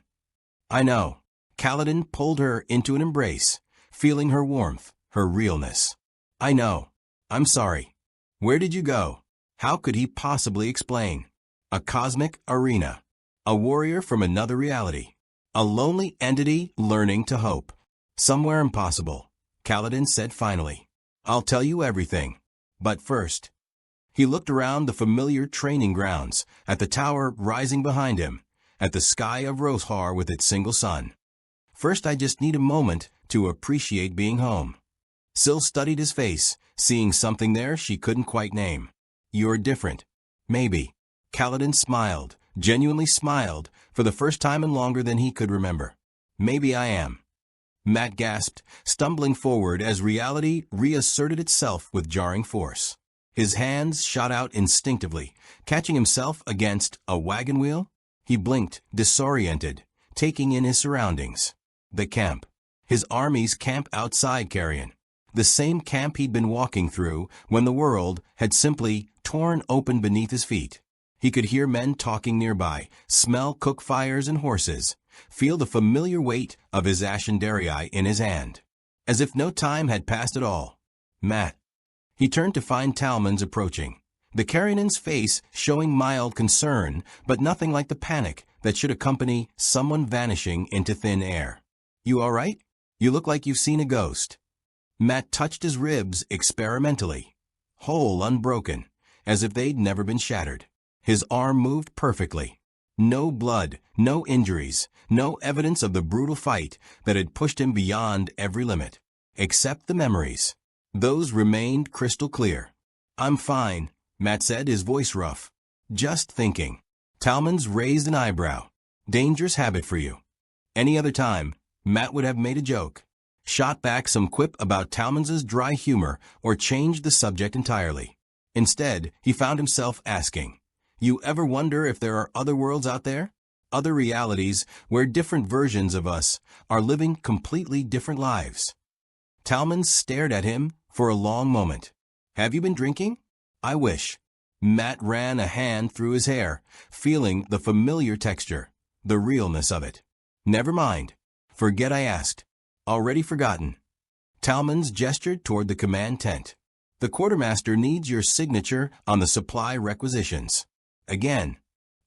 "I know." Kaladin pulled her into an embrace, feeling her warmth, her realness. "I know. I'm sorry. Where did you go?" How could he possibly explain? A cosmic arena. A warrior from another reality. A lonely entity learning to hope. "Somewhere impossible," Kaladin said finally. "I'll tell you everything. But first—" He looked around the familiar training grounds, at the tower rising behind him, at the sky of Roshar with its single sun. "First, I just need a moment to appreciate being home." Syl studied his face, seeing something there she couldn't quite name. "You're different. Maybe." Kaladin smiled, genuinely smiled, for the first time in longer than he could remember. "Maybe I am." Mat gasped, stumbling forward as reality reasserted itself with jarring force. His hands shot out instinctively, catching himself against a wagon wheel. He blinked, disoriented, taking in his surroundings. The camp. His army's camp outside Carrion. The same camp he'd been walking through when the world had simply torn open beneath his feet. He could hear men talking nearby, smell cook fires and horses, feel the familiar weight of his Ashendarii in his hand. As if no time had passed at all. "Mat." He turned to find Talmon's approaching, the Carrionan's face showing mild concern, but nothing like the panic that should accompany someone vanishing into thin air. "You all right? You look like you've seen a ghost." Mat touched his ribs experimentally, whole, unbroken, as if they'd never been shattered. His arm moved perfectly. No blood, no injuries, no evidence of the brutal fight that had pushed him beyond every limit. Except the memories. Those remained crystal clear. "I'm fine," Mat said, his voice rough. "Just thinking." Talmon's raised an eyebrow. "Dangerous habit for you." Any other time, Mat would have made a joke, shot back some quip about Talmon's dry humor, or changed the subject entirely. Instead, he found himself asking, "You ever wonder if there are other worlds out there? Other realities where different versions of us are living completely different lives?" Talmon stared at him for a long moment. "Have you been drinking?" "I wish." Mat ran a hand through his hair, feeling the familiar texture, the realness of it. "Never mind. Forget I asked. Already forgotten." Talmon's gestured toward the command tent. "The quartermaster needs your signature on the supply requisitions." "Again."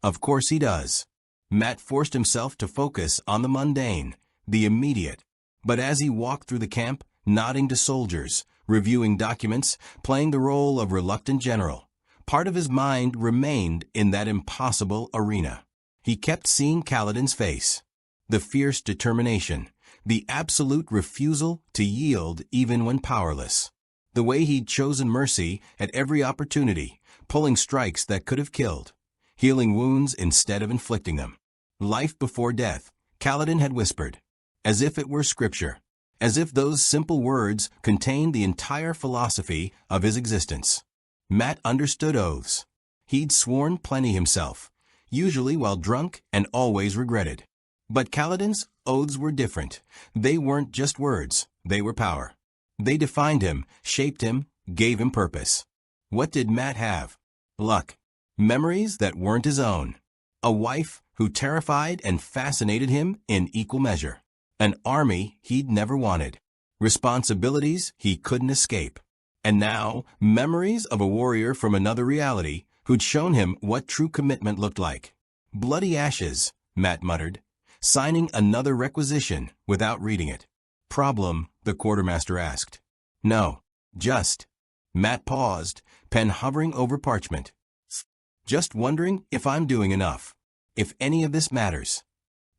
"Of course he does." Mat forced himself to focus on the mundane, the immediate. But as he walked through the camp, nodding to soldiers, reviewing documents, playing the role of reluctant general, part of his mind remained in that impossible arena. He kept seeing Kaladin's face. The fierce determination, the absolute refusal to yield even when powerless. The way he'd chosen mercy at every opportunity, pulling strikes that could have killed, healing wounds instead of inflicting them. Life before death, Kaladin had whispered, as if it were scripture, as if those simple words contained the entire philosophy of his existence. Matt understood oaths. He'd sworn plenty himself, usually while drunk and always regretted. But Kaladin's oaths were different. They weren't just words, they were power. They defined him, shaped him, gave him purpose. What did Matt have? Luck. Memories that weren't his own. A wife who terrified and fascinated him in equal measure. An army he'd never wanted. Responsibilities he couldn't escape. And now, memories of a warrior from another reality who'd shown him what true commitment looked like. Bloody ashes, Matt muttered, signing another requisition without reading it. Problem, the quartermaster asked. No, just. Matt paused, pen hovering over parchment. Just wondering if I'm doing enough. If any of this matters.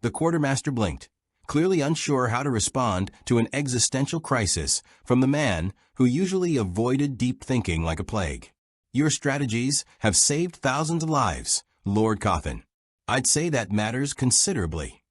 The quartermaster blinked, clearly unsure how to respond to an existential crisis from the man who usually avoided deep thinking like a plague. Your strategies have saved thousands of lives, Lord Cauthon. I'd say that matters considerably.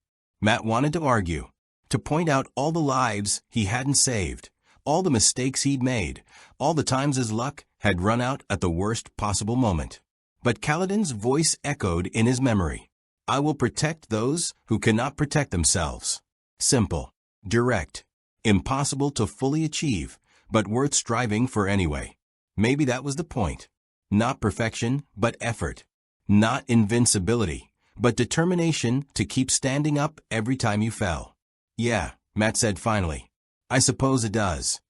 Matt wanted to argue, to point out all the lives he hadn't saved, all the mistakes he'd made, all the times his luck had run out at the worst possible moment. But Kaladin's voice echoed in his memory. I will protect those who cannot protect themselves. Simple, direct, impossible to fully achieve, but worth striving for anyway. Maybe that was the point. Not perfection, but effort. Not invincibility, but determination to keep standing up every time you fell. Yeah, Matt said finally. I suppose it does.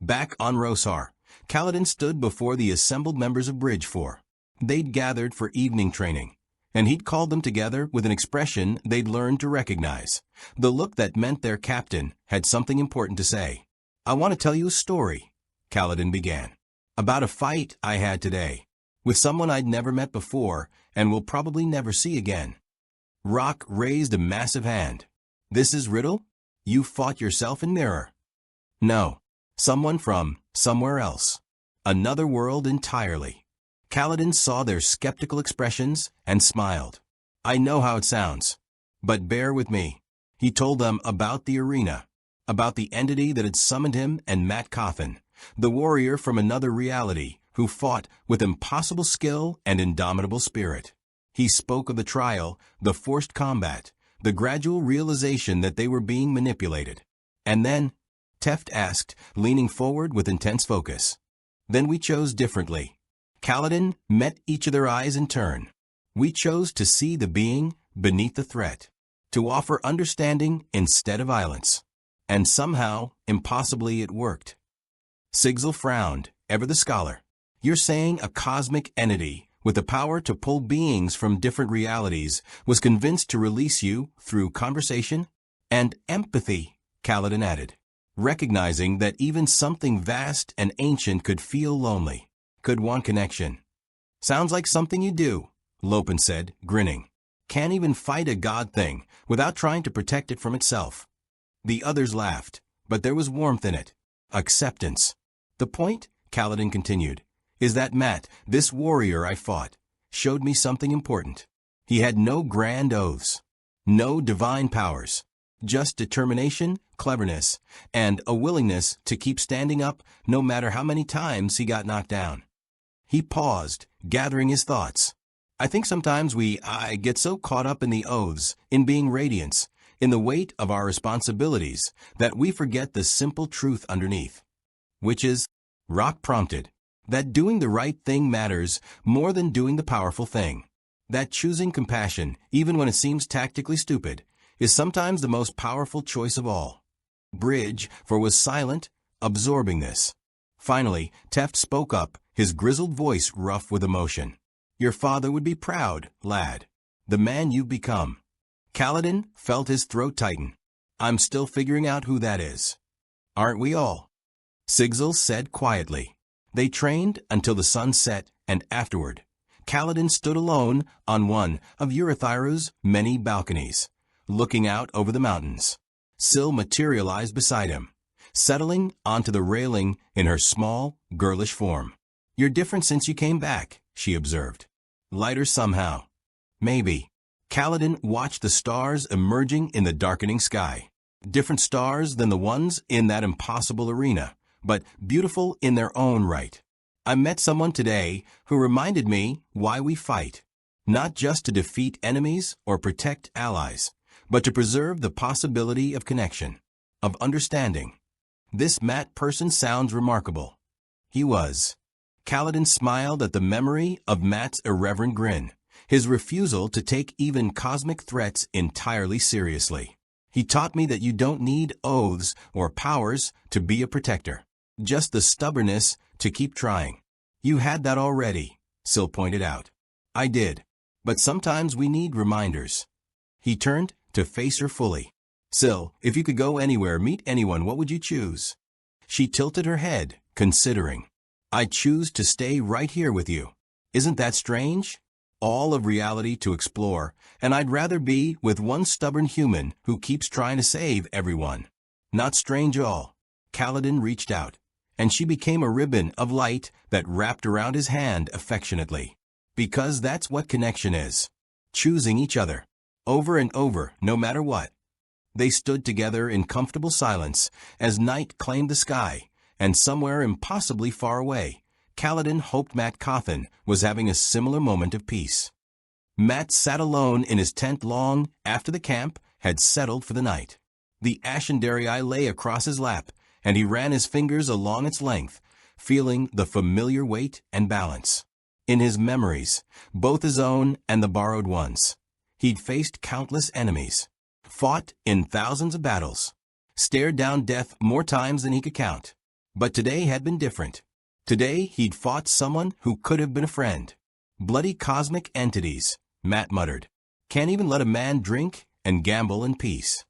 Back on Rosar, Kaladin stood before the assembled members of Bridge 4. They'd gathered for evening training, and he'd called them together with an expression they'd learned to recognize. The look that meant their captain had something important to say. I want to tell you a story, Kaladin began, about a fight I had today, with someone I'd never met before and will probably never see again. Rock raised a massive hand. This is Riddle? You fought yourself in Mirror. No, someone from somewhere else. Another world entirely. Kaladin saw their skeptical expressions and smiled. I know how it sounds, but bear with me. He told them about the arena, about the entity that had summoned him and Matt Cauthon, the warrior from another reality who fought with impossible skill and indomitable spirit. He spoke of the trial, the forced combat, the gradual realization that they were being manipulated. And then, Teft asked, leaning forward with intense focus. Then we chose differently. Kaladin met each of their eyes in turn. We chose to see the being beneath the threat, to offer understanding instead of violence. And somehow, impossibly, it worked. Sigzil frowned, ever the scholar. You're saying a cosmic entity with the power to pull beings from different realities was convinced to release you through conversation? And empathy, Kaladin added, recognizing that even something vast and ancient could feel lonely. Could want connection. Sounds like something you do, Lopen said, grinning. Can't even fight a god thing without trying to protect it from itself. The others laughed, but there was warmth in it. Acceptance. The point, Kaladin continued, is that Matt, this warrior I fought, showed me something important. He had no grand oaths, no divine powers, just determination, cleverness, and a willingness to keep standing up no matter how many times he got knocked down. He paused, gathering his thoughts. I think sometimes we get so caught up in the oaths, in being radiance, in the weight of our responsibilities, that we forget the simple truth underneath. Which is, Rock prompted, that doing the right thing matters more than doing the powerful thing. That choosing compassion, even when it seems tactically stupid, is sometimes the most powerful choice of all. Bridge 4 was silent, absorbing this. Finally, Teft spoke up, his grizzled voice rough with emotion. Your father would be proud, lad. The man you've become. Kaladin felt his throat tighten. I'm still figuring out who that is. Aren't we all? Sigzil said quietly. They trained until the sun set, and afterward, Kaladin stood alone on one of Urithiru's many balconies, looking out over the mountains. Syl materialized beside him, settling onto the railing in her small, girlish form. You're different since you came back, she observed. Lighter somehow. Maybe. Kaladin watched the stars emerging in the darkening sky. Different stars than the ones in that impossible arena, but beautiful in their own right. I met someone today who reminded me why we fight. Not just to defeat enemies or protect allies, but to preserve the possibility of connection, of understanding. This Matt person sounds remarkable. He was. Kaladin smiled at the memory of Matt's irreverent grin, his refusal to take even cosmic threats entirely seriously. He taught me that you don't need oaths or powers to be a protector. Just the stubbornness to keep trying. You had that already, Sil pointed out. I did. But sometimes we need reminders. He turned to face her fully. Sil, if you could go anywhere, meet anyone, what would you choose? She tilted her head, considering. I'd choose to stay right here with you. Isn't that strange? All of reality to explore, and I'd rather be with one stubborn human who keeps trying to save everyone. Not strange at all. Kaladin reached out, and she became a ribbon of light that wrapped around his hand affectionately. Because that's what connection is. Choosing each other. Over and over, no matter what. They stood together in comfortable silence as night claimed the sky, and somewhere impossibly far away, Kaladin hoped Matt Cauthon was having a similar moment of peace. Matt sat alone in his tent long after the camp had settled for the night. The Ashendarii lay across his lap, and he ran his fingers along its length, feeling the familiar weight and balance. In his memories, both his own and the borrowed ones, he'd faced countless enemies, fought in thousands of battles, stared down death more times than he could count. But today had been different. Today he'd fought someone who could have been a friend. Bloody cosmic entities, Matt muttered. Can't even let a man drink and gamble in peace.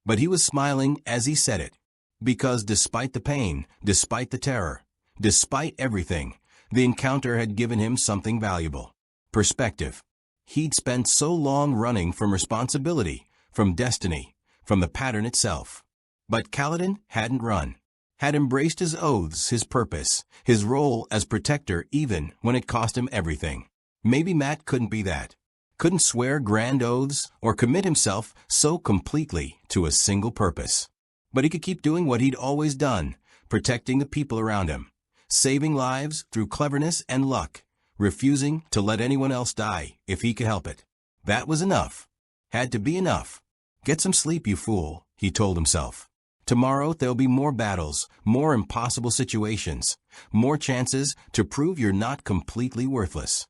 But he was smiling as he said it. Because despite the pain, despite the terror, despite everything, the encounter had given him something valuable. Perspective. He'd spent so long running from responsibility, from destiny, from the pattern itself. But Kaladin hadn't run. Had embraced his oaths, his purpose, his role as protector even when it cost him everything. Maybe Matt couldn't be that. Couldn't swear grand oaths or commit himself so completely to a single purpose. But he could keep doing what he'd always done, protecting the people around him, saving lives through cleverness and luck, refusing to let anyone else die if he could help it. That was enough. Had to be enough. Get some sleep, you fool, he told himself. Tomorrow there'll be more battles, more impossible situations, more chances to prove you're not completely worthless.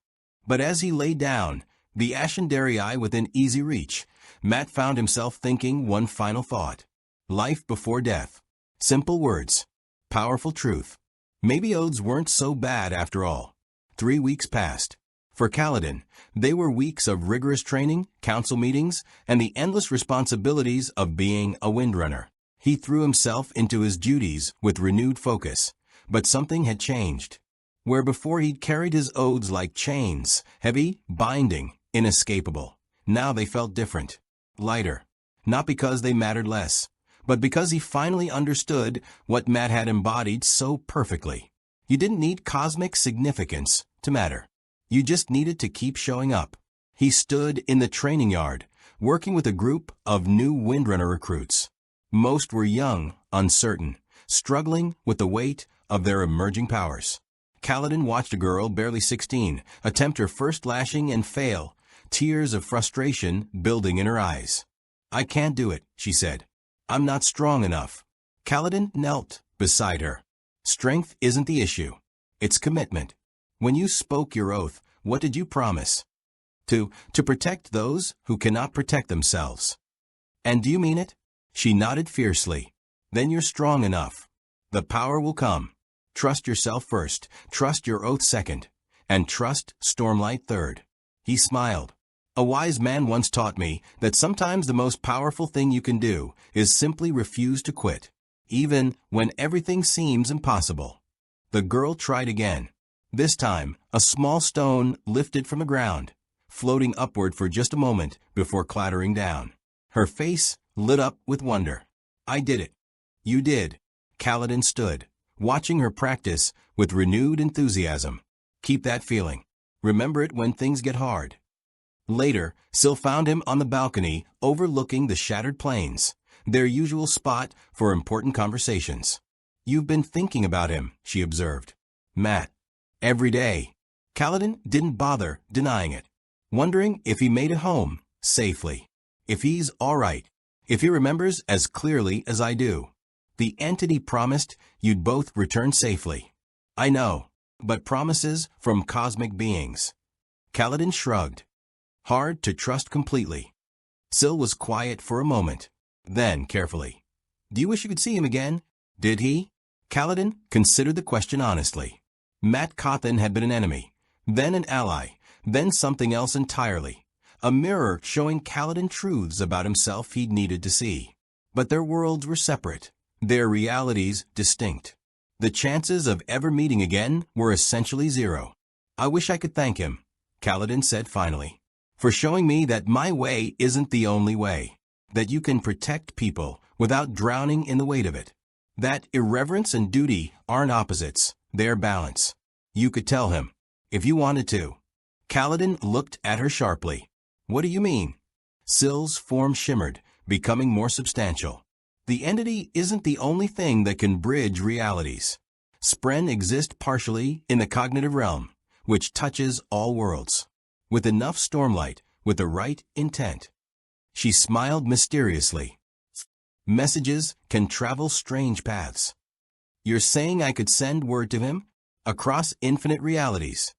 But as he lay down, the Ashendarii within easy reach, Matt found himself thinking one final thought. Life before death. Simple words. Powerful truth. Maybe oaths weren't so bad after all. 3 weeks passed. For Kaladin, they were weeks of rigorous training, council meetings, and the endless responsibilities of being a windrunner. He threw himself into his duties with renewed focus, but something had changed. Where before he'd carried his oaths like chains, heavy, binding, inescapable, now they felt different, lighter. Not because they mattered less, but because he finally understood what Matt had embodied so perfectly. You didn't need cosmic significance to matter. You just needed to keep showing up. He stood in the training yard, working with a group of new windrunner recruits. Most were young, uncertain, struggling with the weight of their emerging powers. Kaladin watched a girl, barely 16, attempt her first lashing and fail, tears of frustration building in her eyes. I can't do it, she said. I'm not strong enough. Kaladin knelt beside her. Strength isn't the issue. It's commitment. When you spoke your oath, what did you promise? To protect those who cannot protect themselves. And do you mean it? She nodded fiercely. Then you're strong enough. The power will come. Trust yourself first, trust your oath second, and trust Stormlight third. He smiled. A wise man once taught me that sometimes the most powerful thing you can do is simply refuse to quit, even when everything seems impossible. The girl tried again. This time, a small stone lifted from the ground, floating upward for just a moment before clattering down. Her face lit up with wonder. I did it. You did. Kaladin stood, watching her practice with renewed enthusiasm. Keep that feeling. Remember it when things get hard. Later, Syl found him on the balcony overlooking the shattered plains, their usual spot for important conversations. "You've been thinking about him," she observed. "Matt." "Every day." Kaladin didn't bother denying it. "Wondering if he made it home, safely. If he's all right. If he remembers as clearly as I do. The entity promised you'd both return safely." "I know, but promises from cosmic beings." Kaladin shrugged. "Hard to trust completely." Syl was quiet for a moment. Then, carefully, "Do you wish you could see him again?" "Did he?" Kaladin considered the question honestly. Matt Cauthon had been an enemy, then an ally, then something else entirely. A mirror showing Kaladin truths about himself he'd needed to see. But their worlds were separate, their realities distinct. The chances of ever meeting again were essentially zero. "I wish I could thank him," Kaladin said finally, "for showing me that my way isn't the only way. That you can protect people without drowning in the weight of it. That irreverence and duty aren't opposites, they're balance. You could tell him, if you wanted to." Kaladin looked at her sharply. "What do you mean?" Syl's form shimmered, becoming more substantial. "The entity isn't the only thing that can bridge realities. Spren exists partially in the cognitive realm, which touches all worlds. With enough stormlight, with the right intent." She smiled mysteriously. "Messages can travel strange paths." "You're saying I could send word to him? Across infinite realities?"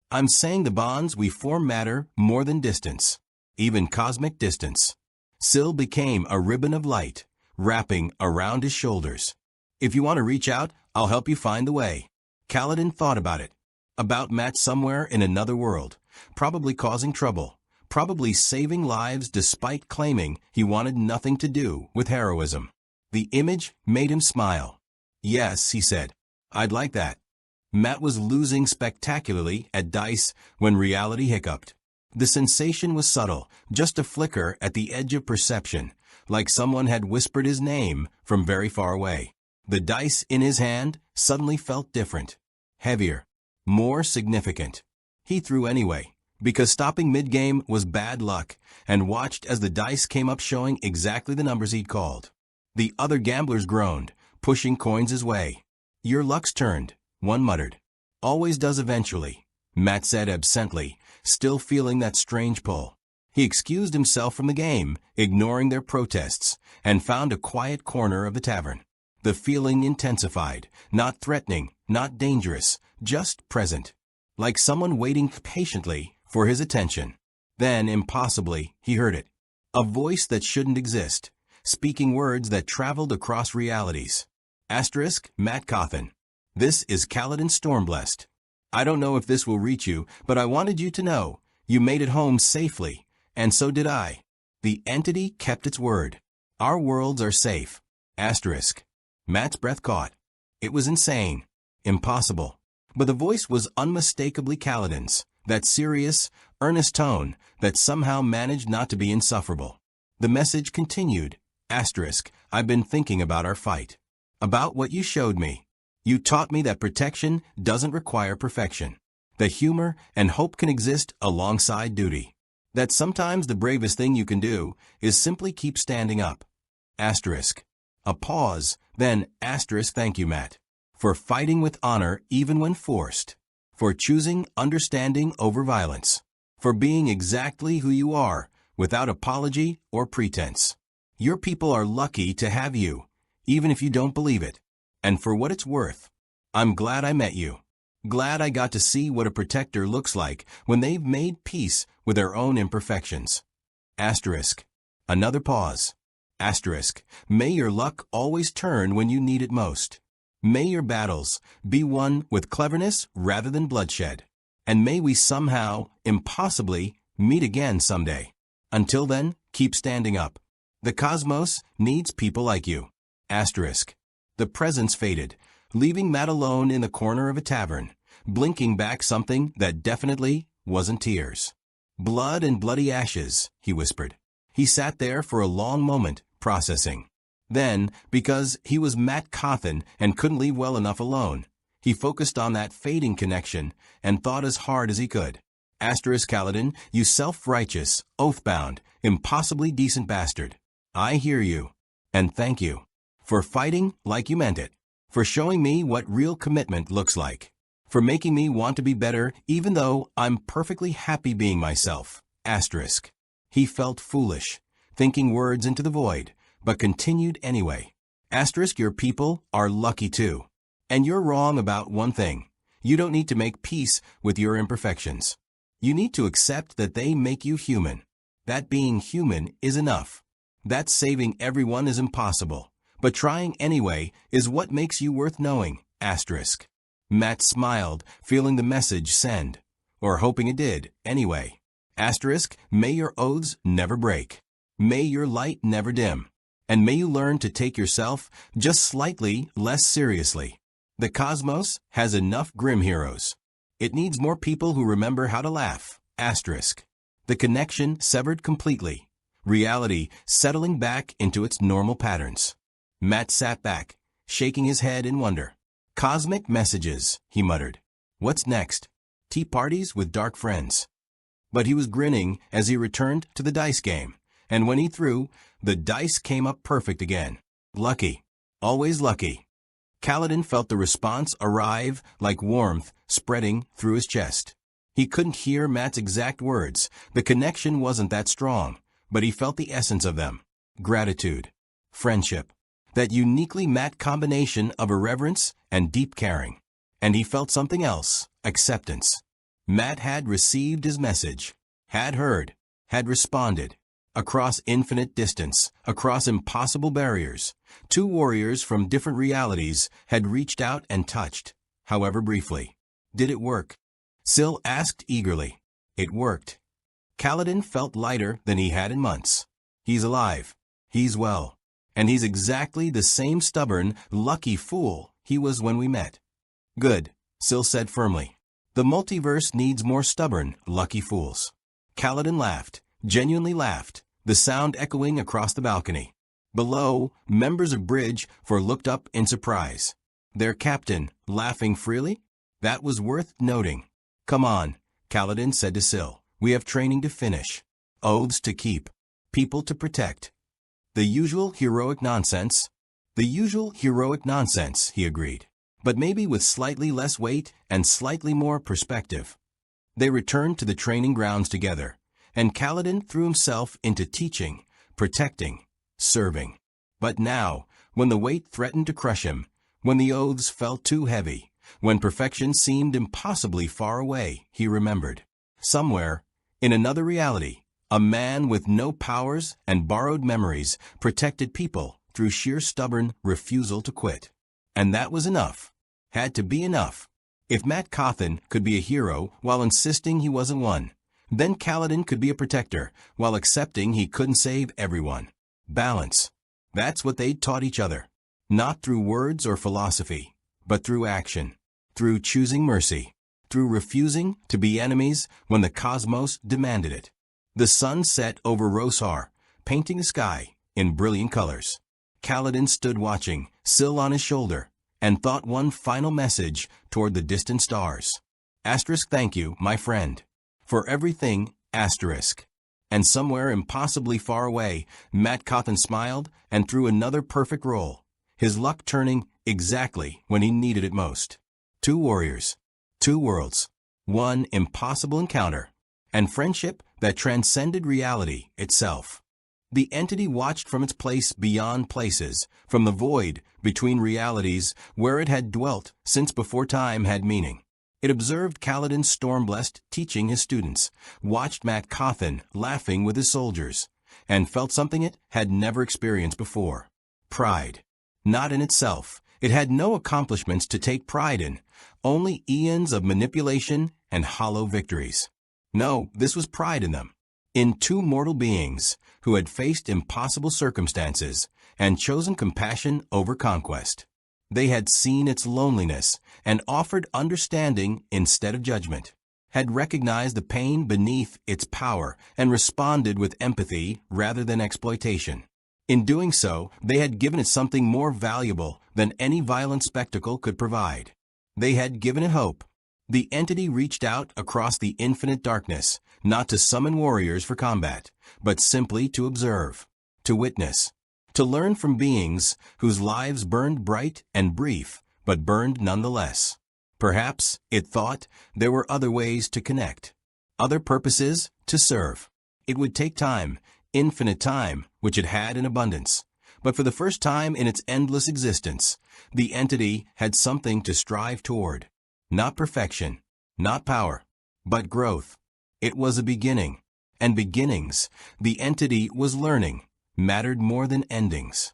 "I'm saying the bonds we form matter more than distance, even cosmic distance." Syl became a ribbon of light, wrapping around his shoulders. "If you want to reach out, I'll help you find the way." Kaladin thought about it. About Matt somewhere in another world, probably causing trouble. Probably saving lives despite claiming he wanted nothing to do with heroism. The image made him smile. "Yes," he said. "I'd like that." Matt was losing spectacularly at dice when reality hiccuped. The sensation was subtle, just a flicker at the edge of perception, like someone had whispered his name from very far away. The dice in his hand suddenly felt different, heavier, more significant. He threw anyway, because stopping mid-game was bad luck, and watched as the dice came up showing exactly the numbers he'd called. The other gamblers groaned, pushing coins his way. "Your luck's turned," one muttered. "Always does eventually," Matt said absently, still feeling that strange pull. He excused himself from the game, ignoring their protests, and found a quiet corner of the tavern. The feeling intensified, not threatening, not dangerous, just present. Like someone waiting patiently for his attention. Then, impossibly, he heard it. A voice that shouldn't exist, speaking words that traveled across realities. Matt Cauthon. "This is Kaladin Stormblessed. I don't know if this will reach you, but I wanted you to know. You made it home safely, and so did I." The entity kept its word. "Our worlds are safe." Matt's breath caught. It was insane. Impossible. But the voice was unmistakably Kaladin's. That serious, earnest tone that somehow managed not to be insufferable. The message continued. "I've been thinking about our fight. About what you showed me. You taught me that protection doesn't require perfection. That humor and hope can exist alongside duty. That sometimes the bravest thing you can do is simply keep standing up." A pause, then "Thank you, Matt. For fighting with honor even when forced. For choosing understanding over violence. For being exactly who you are, without apology or pretense. Your people are lucky to have you, even if you don't believe it. And for what it's worth, I'm glad I met you. Glad I got to see what a protector looks like when they've made peace with their own imperfections." Another pause. May your luck always turn when you need it most. May your battles be won with cleverness rather than bloodshed. And may we somehow, impossibly, meet again someday. Until then, keep standing up. The cosmos needs people like you. The presence faded, leaving Matt alone in the corner of a tavern, blinking back something that definitely wasn't tears. "Blood and bloody ashes," he whispered. He sat there for a long moment, processing. Then, because he was Matt Cauthon and couldn't leave well enough alone, he focused on that fading connection and thought as hard as he could. Asterisk Kaladin, you self-righteous, oath-bound, impossibly decent bastard. I hear you. And thank you. For fighting like you meant it. For showing me what real commitment looks like. For making me want to be better even though I'm perfectly happy being myself. Asterisk. He felt foolish, thinking words into the void, but continued anyway. Asterisk, your people are lucky too. And you're wrong about one thing. You don't need to make peace with your imperfections. You need to accept that they make you human. That being human is enough. That saving everyone is impossible. But trying anyway is what makes you worth knowing. Asterisk. Matt smiled, feeling the message send. Or hoping it did, anyway. Asterisk, may your oaths never break. May your light never dim. And may you learn to take yourself just slightly less seriously. The cosmos has enough grim heroes. It needs more people who remember how to laugh. Asterisk. The connection severed completely. Reality settling back into its normal patterns. Matt sat back, shaking his head in wonder. Cosmic messages, he muttered. What's next? Tea parties with dark friends. But he was grinning as he returned to the dice game, and when he threw, the dice came up perfect again. Lucky. Always lucky. Kaladin felt the response arrive like warmth spreading through his chest. He couldn't hear Matt's exact words. The connection wasn't that strong, but he felt the essence of them. Gratitude. Friendship. That uniquely Matt combination of irreverence and deep caring. And he felt something else, acceptance. Matt had received his message, had heard, had responded. Across infinite distance, across impossible barriers, two warriors from different realities had reached out and touched, however briefly. Did it work? Syl asked eagerly. It worked. Kaladin felt lighter than he had in months. He's alive. He's well. And he's exactly the same stubborn, lucky fool he was when we met. Good, Syl said firmly. The multiverse needs more stubborn, lucky fools. Kaladin laughed, genuinely laughed, the sound echoing across the balcony. Below, members of Bridge 4 looked up in surprise. Their captain, laughing freely? That was worth noting. Come on, Kaladin said to Syl. We have training to finish. Oaths to keep. People to protect. The usual heroic nonsense? The usual heroic nonsense, he agreed. But maybe with slightly less weight and slightly more perspective. They returned to the training grounds together, and Kaladin threw himself into teaching, protecting, serving. But now, when the weight threatened to crush him, when the oaths felt too heavy, when perfection seemed impossibly far away, he remembered. Somewhere, in another reality, a man with no powers and borrowed memories protected people through sheer stubborn refusal to quit. And that was enough. Had to be enough. If Matt Cauthon could be a hero while insisting he wasn't one, then Kaladin could be a protector while accepting he couldn't save everyone. Balance. That's what they'd taught each other. Not through words or philosophy, but through action. Through choosing mercy. Through refusing to be enemies when the cosmos demanded it. The sun set over Rosar, painting the sky in brilliant colors. Kaladin stood watching, Syl on his shoulder, and thought one final message toward the distant stars. Asterisk, thank you, my friend. For everything, asterisk. And somewhere impossibly far away, Matt Cauthon smiled and threw another perfect roll, his luck turning exactly when he needed it most. Two warriors, two worlds, one impossible encounter, and friendship that transcended reality itself. The entity watched from its place beyond places, from the void between realities where it had dwelt since before time had meaning. It observed Kaladin Stormblessed teaching his students, watched Matt Cauthon laughing with his soldiers, and felt something it had never experienced before. Pride. Not in itself. It had no accomplishments to take pride in, only eons of manipulation and hollow victories. No, this was pride in them. In two mortal beings who had faced impossible circumstances and chosen compassion over conquest. They had seen its loneliness and offered understanding instead of judgment, had recognized the pain beneath its power and responded with empathy rather than exploitation. In doing so, they had given it something more valuable than any violent spectacle could provide. They had given it hope. The entity reached out across the infinite darkness, not to summon warriors for combat, but simply to observe, to witness, to learn from beings whose lives burned bright and brief, but burned nonetheless. Perhaps, it thought, there were other ways to connect, other purposes to serve. It would take time, infinite time, which it had in abundance. But for the first time in its endless existence, the entity had something to strive toward. Not perfection, not power, but growth. It was a beginning, and beginnings, the entity was learning, mattered more than endings.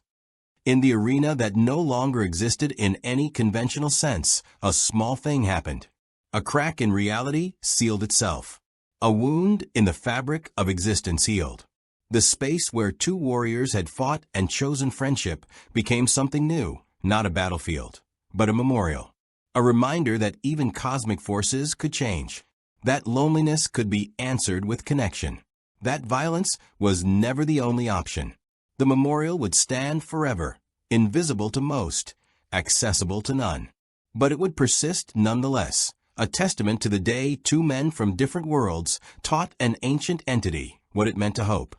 In the arena that no longer existed in any conventional sense, a small thing happened. A crack in reality sealed itself. A wound in the fabric of existence healed. The space where two warriors had fought and chosen friendship became something new, not a battlefield, but a memorial. A reminder that even cosmic forces could change. That loneliness could be answered with connection. That violence was never the only option. The memorial would stand forever, invisible to most, accessible to none. But it would persist nonetheless, a testament to the day two men from different worlds taught an ancient entity what it meant to hope.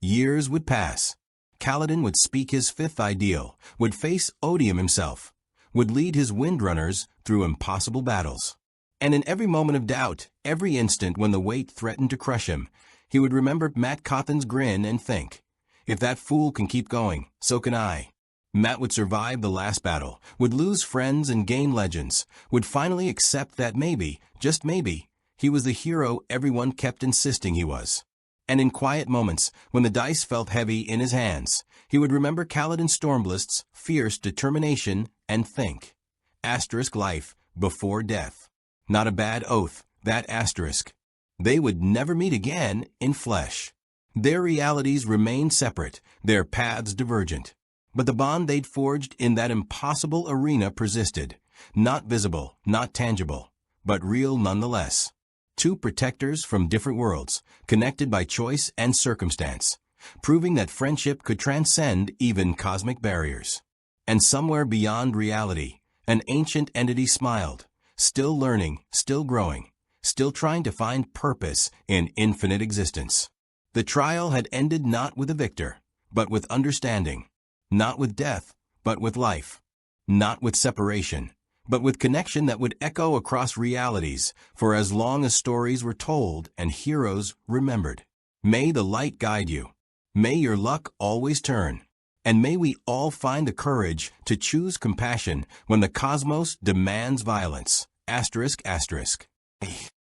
Years would pass. Kaladin would speak his fifth ideal, would face Odium himself, would lead his windrunners through impossible battles. And in every moment of doubt, every instant when the weight threatened to crush him, he would remember Matt Cauthon's grin and think, if that fool can keep going, so can I. Matt would survive the last battle, would lose friends and gain legends, would finally accept that maybe, just maybe, he was the hero everyone kept insisting he was. And in quiet moments, when the dice felt heavy in his hands, he would remember Kaladin Stormblessed's fierce determination and think. Asterisk life before death. Not a bad oath, that asterisk. They would never meet again in flesh. Their realities remained separate, their paths divergent. But the bond they'd forged in that impossible arena persisted. Not visible, not tangible, but real nonetheless. Two protectors from different worlds, connected by choice and circumstance, proving that friendship could transcend even cosmic barriers. And somewhere beyond reality, an ancient entity smiled, still learning, still growing, still trying to find purpose in infinite existence. The trial had ended not with a victor, but with understanding. Not with death, but with life. Not with separation, but with connection that would echo across realities for as long as stories were told and heroes remembered. May the light guide you. May your luck always turn. And may we all find the courage to choose compassion when the cosmos demands violence. Asterisk, asterisk.